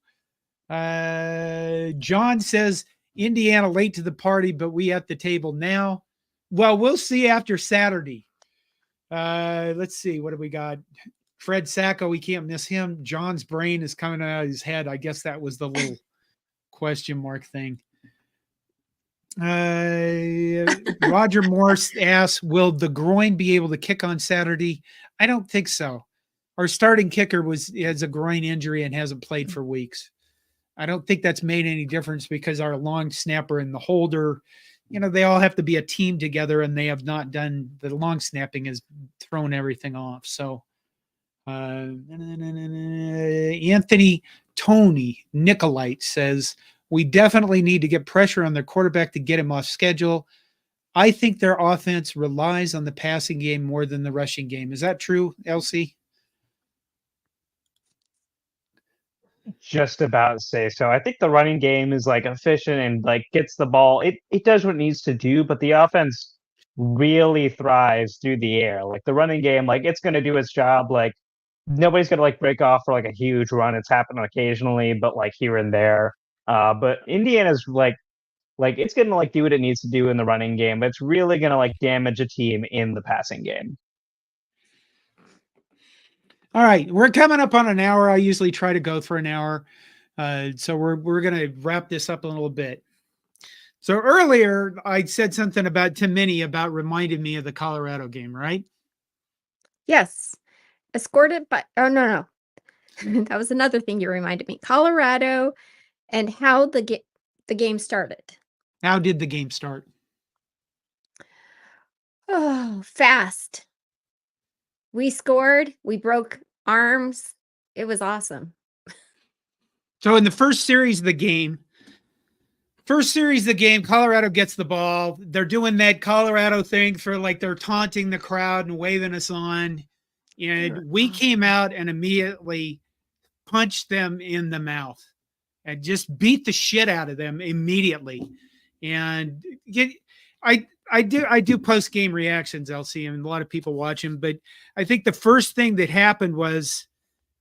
John says Indiana late to the party, but we at the table now. Well, we'll see after Saturday. Let's see. What do we got? Fred Sacco, we can't miss him. John's brain is coming out of his head. I guess that was the little question mark thing. Roger Morse asks, will the groin be able to kick on Saturday? I don't think so. Our starting kicker has a groin injury and hasn't played for weeks. I don't think that's made any difference because our long snapper and the holder, they all have to be a team together, and they have not done the long snapping has thrown everything off. So Anthony Tony Nicolite says, we definitely need to get pressure on their quarterback to get him off schedule. I think their offense relies on the passing game more than the rushing game. Is that true, Elsie? Just about to say so. I think the running game is like efficient and like gets the ball. It does what it needs to do, but the offense really thrives through the air. Like the running game, like it's going to do its job. Like nobody's going to like break off for like a huge run. It's happened occasionally, but like here and there. But Indiana's like it's going to like do what it needs to do in the running game, but it's really going to like damage a team in the passing game. All right, we're coming up on an hour. I usually try to go for an hour, so we're going to wrap this up a little bit. So earlier, I said something to Minnie about reminded me of the Colorado game, right? Yes. Escorted by, oh, no. That was another thing you reminded me. Colorado and how the game started. How did the game start? Oh, fast. We scored. We broke arms. It was awesome. So in the first series of the game, Colorado gets the ball. They're doing that Colorado thing for like they're taunting the crowd and waving us on. And we came out and immediately punched them in the mouth and just beat the shit out of them immediately. And I do post game reactions, LC, and a lot of people watch them. But I think the first thing that happened was,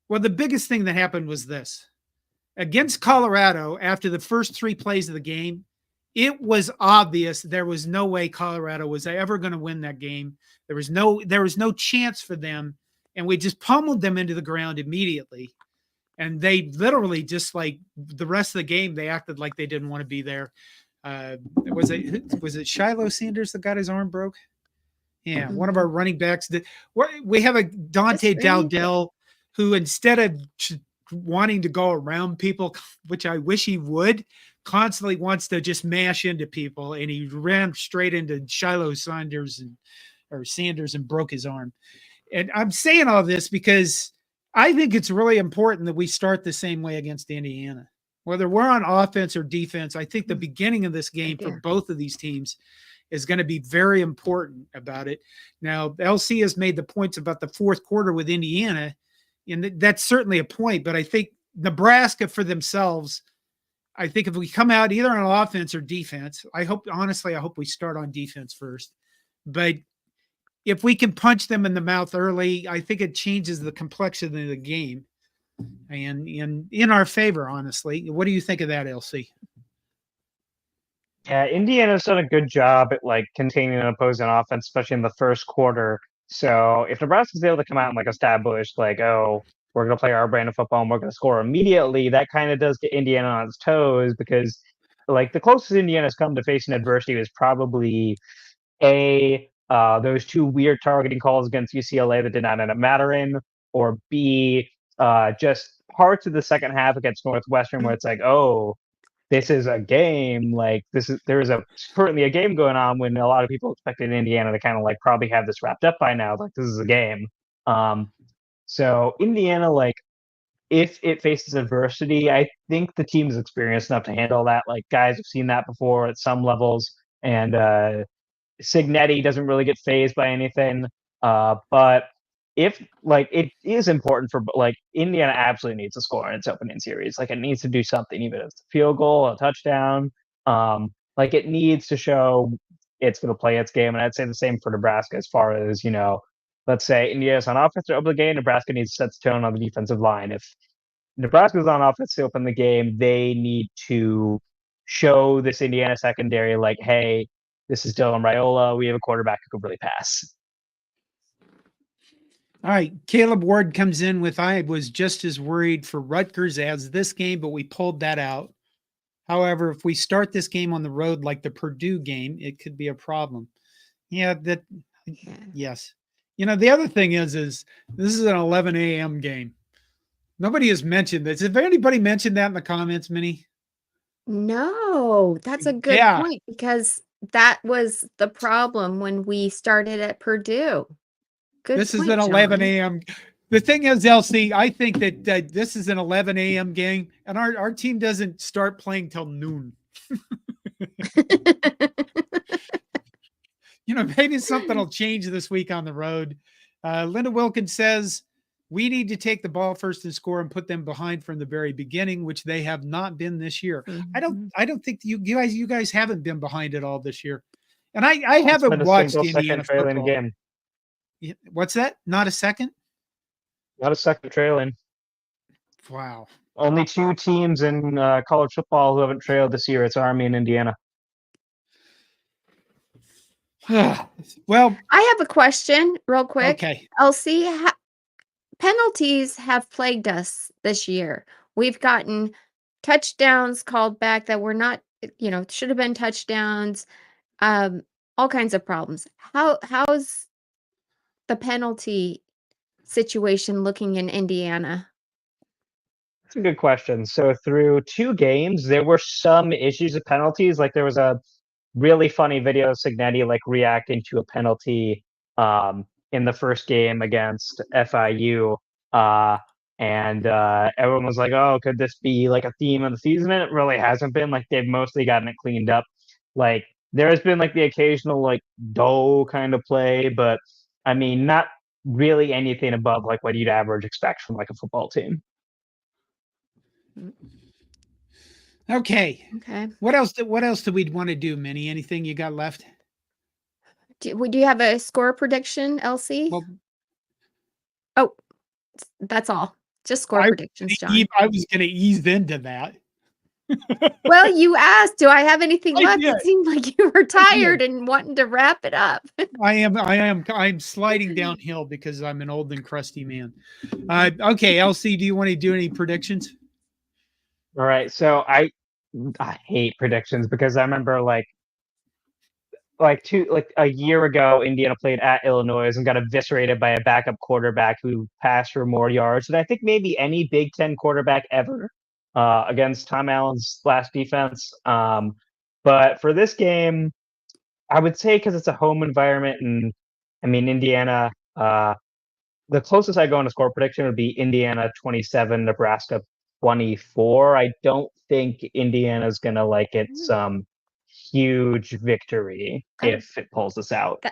the biggest thing that happened was this. Against Colorado, after the first 3 plays of the game, it was obvious there was no way Colorado was ever going to win that game. There was no chance for them, and we just pummeled them into the ground immediately. And they literally just like the rest of the game, they acted like they didn't want to be there. Was it Shiloh Sanders that got his arm broke? Yeah, one of our running backs. We have a Dante Dowdell who, instead of wanting to go around people, which I wish he would, constantly wants to just mash into people, and he ran straight into Shiloh Sanders and broke his arm. And I'm saying all this because I think it's really important that we start the same way against Indiana. Whether we're on offense or defense, I think the beginning of this game for both of these teams is going to be very important about it. Now, LC has made the points about the fourth quarter with Indiana, and that's certainly a point, but I think Nebraska for themselves, I think if we come out either on offense or defense, I hope we start on defense first. But if we can punch them in the mouth early, I think it changes the complexion of the game and in our favor, honestly. What do you think of that, LC? Yeah, Indiana's done a good job at like containing an opposing offense, especially in the first quarter. So if Nebraska's able to come out and like establish like, oh, we're going to play our brand of football and we're going to score immediately, that kind of does get Indiana on its toes, because like the closest Indiana's come to facing adversity was probably those 2 weird targeting calls against UCLA that did not end up mattering, or B, just parts of the second half against Northwestern where it's like, oh, this is a game. Like there is currently a game going on when a lot of people expected Indiana to kind of like probably have this wrapped up by now. Like this is a game. So Indiana, like if it faces adversity, I think the team is experienced enough to handle that. Like guys have seen that before at some levels, and Cignetti doesn't really get phased by anything. But if like it is important for like Indiana absolutely needs to score in its opening series. Like it needs to do something, even if it's a field goal, a touchdown. Like it needs to show it's going to play its game. And I'd say the same for Nebraska as far as, let's say Indiana's on offense to open the game. Nebraska needs to set the tone on the defensive line. If Nebraska's on offense to open the game, they need to show this Indiana secondary like, hey, this is Dylan Raiola. We have a quarterback who can really pass. All right. Caleb Ward comes in with, I was just as worried for Rutgers as this game, but we pulled that out. However, if we start this game on the road like the Purdue game, it could be a problem. Yeah, yes. The other thing is this is an 11 a.m. game. Nobody has mentioned this. Have anybody mentioned that in the comments, Minnie? No, that's a good point because that was the problem when we started at Purdue. This is an 11 a.m. The thing is, LC, I think that this is an 11 a.m. game, and our team doesn't start playing till noon. Maybe something will change this week on the road. Linda Wilkins says, we need to take the ball first and score and put them behind from the very beginning, which they have not been this year. Mhm. I don't think you guys haven't been behind at all this year. And I haven't watched Indiana football. Game. What's that? Not a second? Not a second trailing. Wow. Only 2 teams in college football who haven't trailed this year. It's Army and Indiana. Well, I have a question real quick. Okay. LC, penalties have plagued us this year. We've gotten touchdowns called back that were not, should have been touchdowns. All kinds of problems. How's the penalty situation looking in Indiana? That's a good question. So through 2 games, there were some issues with penalties. Like there was a really funny video of Cignetti reacting to a penalty in the first game against FIU. And everyone was like, oh, could this be a theme of the season? And it really hasn't been. They've mostly gotten it cleaned up. There has been the occasional dull kind of play, but I mean, not really anything above what you'd average expect from a football team. Okay. Okay. What else do we want to do, Minnie? Anything you got left? Do you have a score prediction, LC? Well, that's all. Just score predictions, John. I was going to ease into that. Well, you asked, do I have anything left? did. It seemed like you were tired and wanting to wrap it up. I'm sliding downhill because I'm an old and crusty man. Okay, LC, do you want to do any predictions? All right. So I hate predictions because I remember a year ago, Indiana played at Illinois and got eviscerated by a backup quarterback who passed for more yards than I think maybe any Big Ten quarterback ever against Tom Allen's last defense. But for this game, I would say because it's a home environment, and I mean Indiana. The closest I go on a score prediction would be Indiana 27, Nebraska 24. I don't think Indiana's gonna get some huge victory if it pulls this out.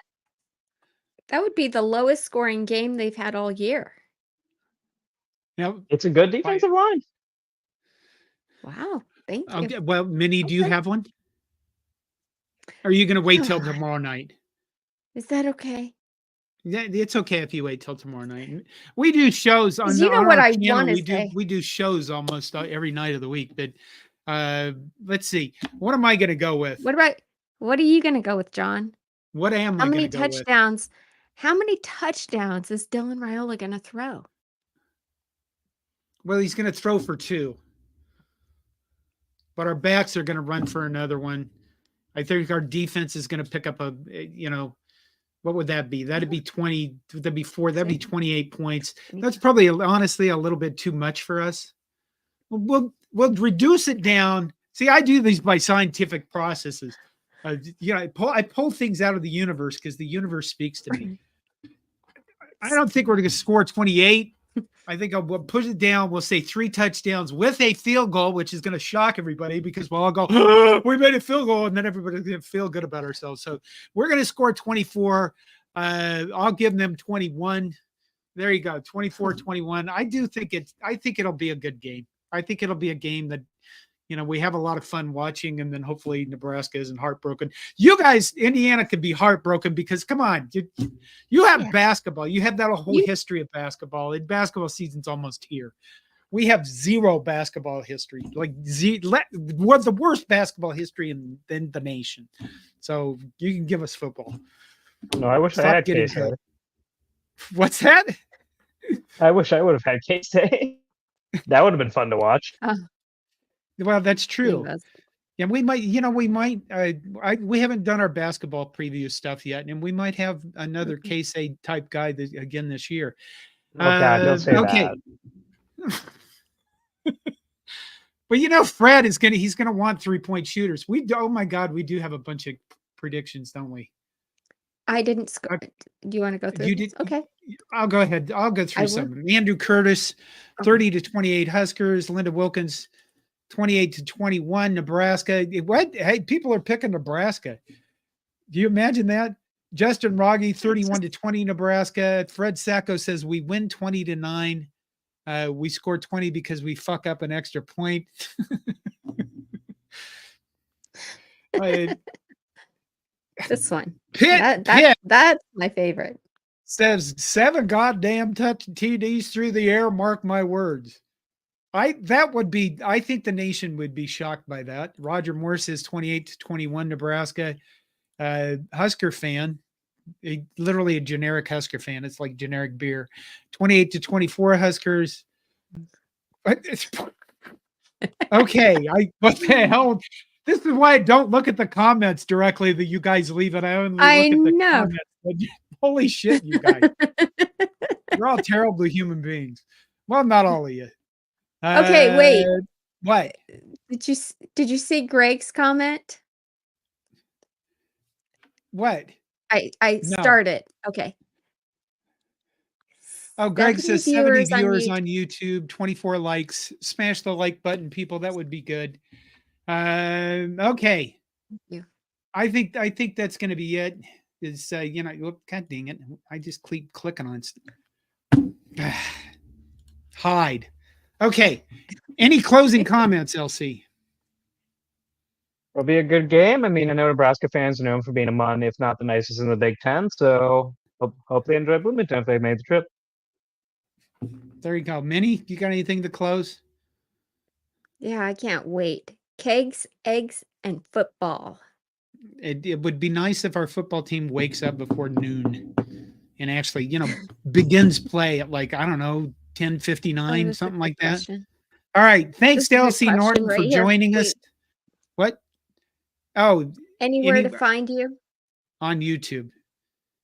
That would be the lowest scoring game they've had all year. It's a good defensive line. Wow. Thank you. Okay. Well, Minnie, do you have one? Or are you going to wait till tomorrow night? Is that okay? Yeah, it's okay if you wait till tomorrow night. We do shows on what I channel. want to say. We do shows almost every night of the week. But let's see. What am I going to go with? What are you going to go with, John? What am I How many going to go with? touchdowns? How many touchdowns is Dylan Raiola going to throw? Well, he's going to throw for 2. But our backs are going to run for another one. I think our defense is going to pick up what would that be? That'd be 20. That'd be 4. That'd be 28 points. That's probably honestly a little bit too much for us. We'll reduce it down. See, I do these by scientific processes. I pull things out of the universe because the universe speaks to me. I don't think we're going to score 28. I think we'll push it down. We'll say 3 touchdowns with a field goal, which is going to shock everybody because we'll all go, oh, we made a field goal, and then everybody's going to feel good about ourselves. So we're going to score 24. I'll give them 21. There you go, 24-21. I think it'll be a good game. I think it'll be a game that, we have a lot of fun watching, and then hopefully Nebraska isn't heartbroken. You guys, Indiana could be heartbroken because, come on, you have basketball. You have that whole history of basketball. Basketball season's almost here. We have 0 basketball history, what's the worst basketball history in the nation. So you can give us football. No, I wish I had K-State. What's that? I wish I would have had K-State. That would have been fun to watch. Well, that's He true. was. Yeah, we might, we haven't done our basketball preview stuff yet, and we might have another K-State type guy again this year. Oh God, don't say Okay. that. But Fred he's gonna want 3-point shooters. Oh my God, we do have a bunch of predictions, don't we? I didn't score. Do you want to go through? You this? did. Okay. I'll go ahead. I'll go through I some. will. of them. Andrew Curtis, 30-28 Huskers. Linda Wilkins, 28-21 Nebraska. What? Hey, people are picking Nebraska. Do you imagine that? Justin Rogge, 31-20 Nebraska. Fred Sacco says we win 20-9. We score 20 because we fuck up an extra point. This one. Pitt That's my favorite. says 7 goddamn touch TDs through the air. Mark my words. I think the nation would be shocked by that. Roger Moore says 28-21 Nebraska. Husker fan, literally a generic Husker fan. It's like generic beer. 28-24 Huskers. Okay, what the hell? This is why I don't look at the comments directly that you guys leave it. I only look at the comments. Holy shit, you guys. You're all terrible human beings. Well, not all of you. Okay, wait. What? Did you see Greg's comment? What? I No. started. Okay. Oh, Greg says 70 viewers on on YouTube, 24 likes. Smash the like button, people. That would be good. Okay. Thank you. I think that's going to be it. Is God dang it! I just keep clicking on hide. Okay. Any closing comments, LC? It'll be a good game. I mean, I know Nebraska fans are known for being among, if not the nicest in the Big Ten. So hope they enjoy Bloomington if they made the trip. There you go. Minnie, you got anything to close? Yeah, I can't wait. Kegs, eggs, and football. It would be nice if our football team wakes up before noon and actually, begins play at 10:59, something like that. All right. Thanks to LC Norton for joining us. What? Oh, anywhere to find you? On YouTube.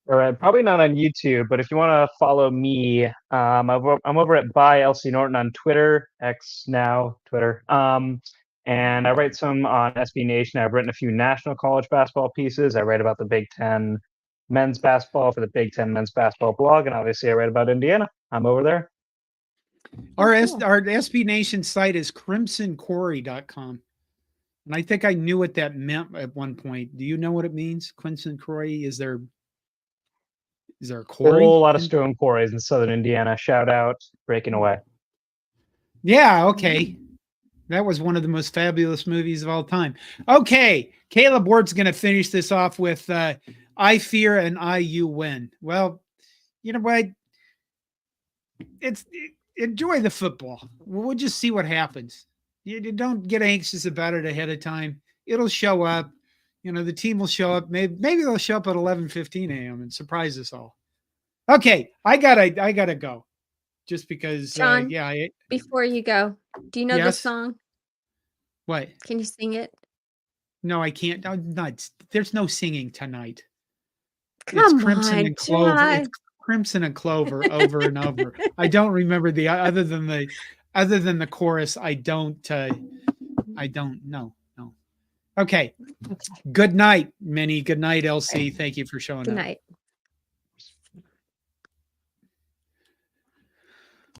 All right, probably not on YouTube, but if you want to follow me, I'm over at by LC Norton on Twitter, X now, Twitter. And I write some on SB Nation. I've written a few national college basketball pieces. I write about the Big Ten men's basketball for the Big Ten men's basketball blog, and obviously I write about Indiana. I'm over there. Our SB Nation site is crimsonquarry.com. And I think I knew what that meant at one point. Do you know what it means? Crimson Quarry? Is there a quarry? A whole lot of stone quarries in southern Indiana. Shout out, breaking away. Yeah, okay. That was one of the most fabulous movies of all time. Okay, Caleb Ward's going to finish this off with I fear and IU win. Well, you know what? Enjoy the football. We'll just see what happens. You don't get anxious about it ahead of time. It'll show up. The team will show up. Maybe they'll show up at 11:15 a.m. and surprise us all. Okay, I gotta go. Just because, John, before you go, do you know this song? What? Can you sing it? No, I can't. There's no singing tonight. Come Crimson on, and Clover. John. It's Crimson and Clover over and over. I don't remember other than the chorus. I don't know. No. Okay. Good night, Minnie. Good night, LC. Thank you for showing up. Good night.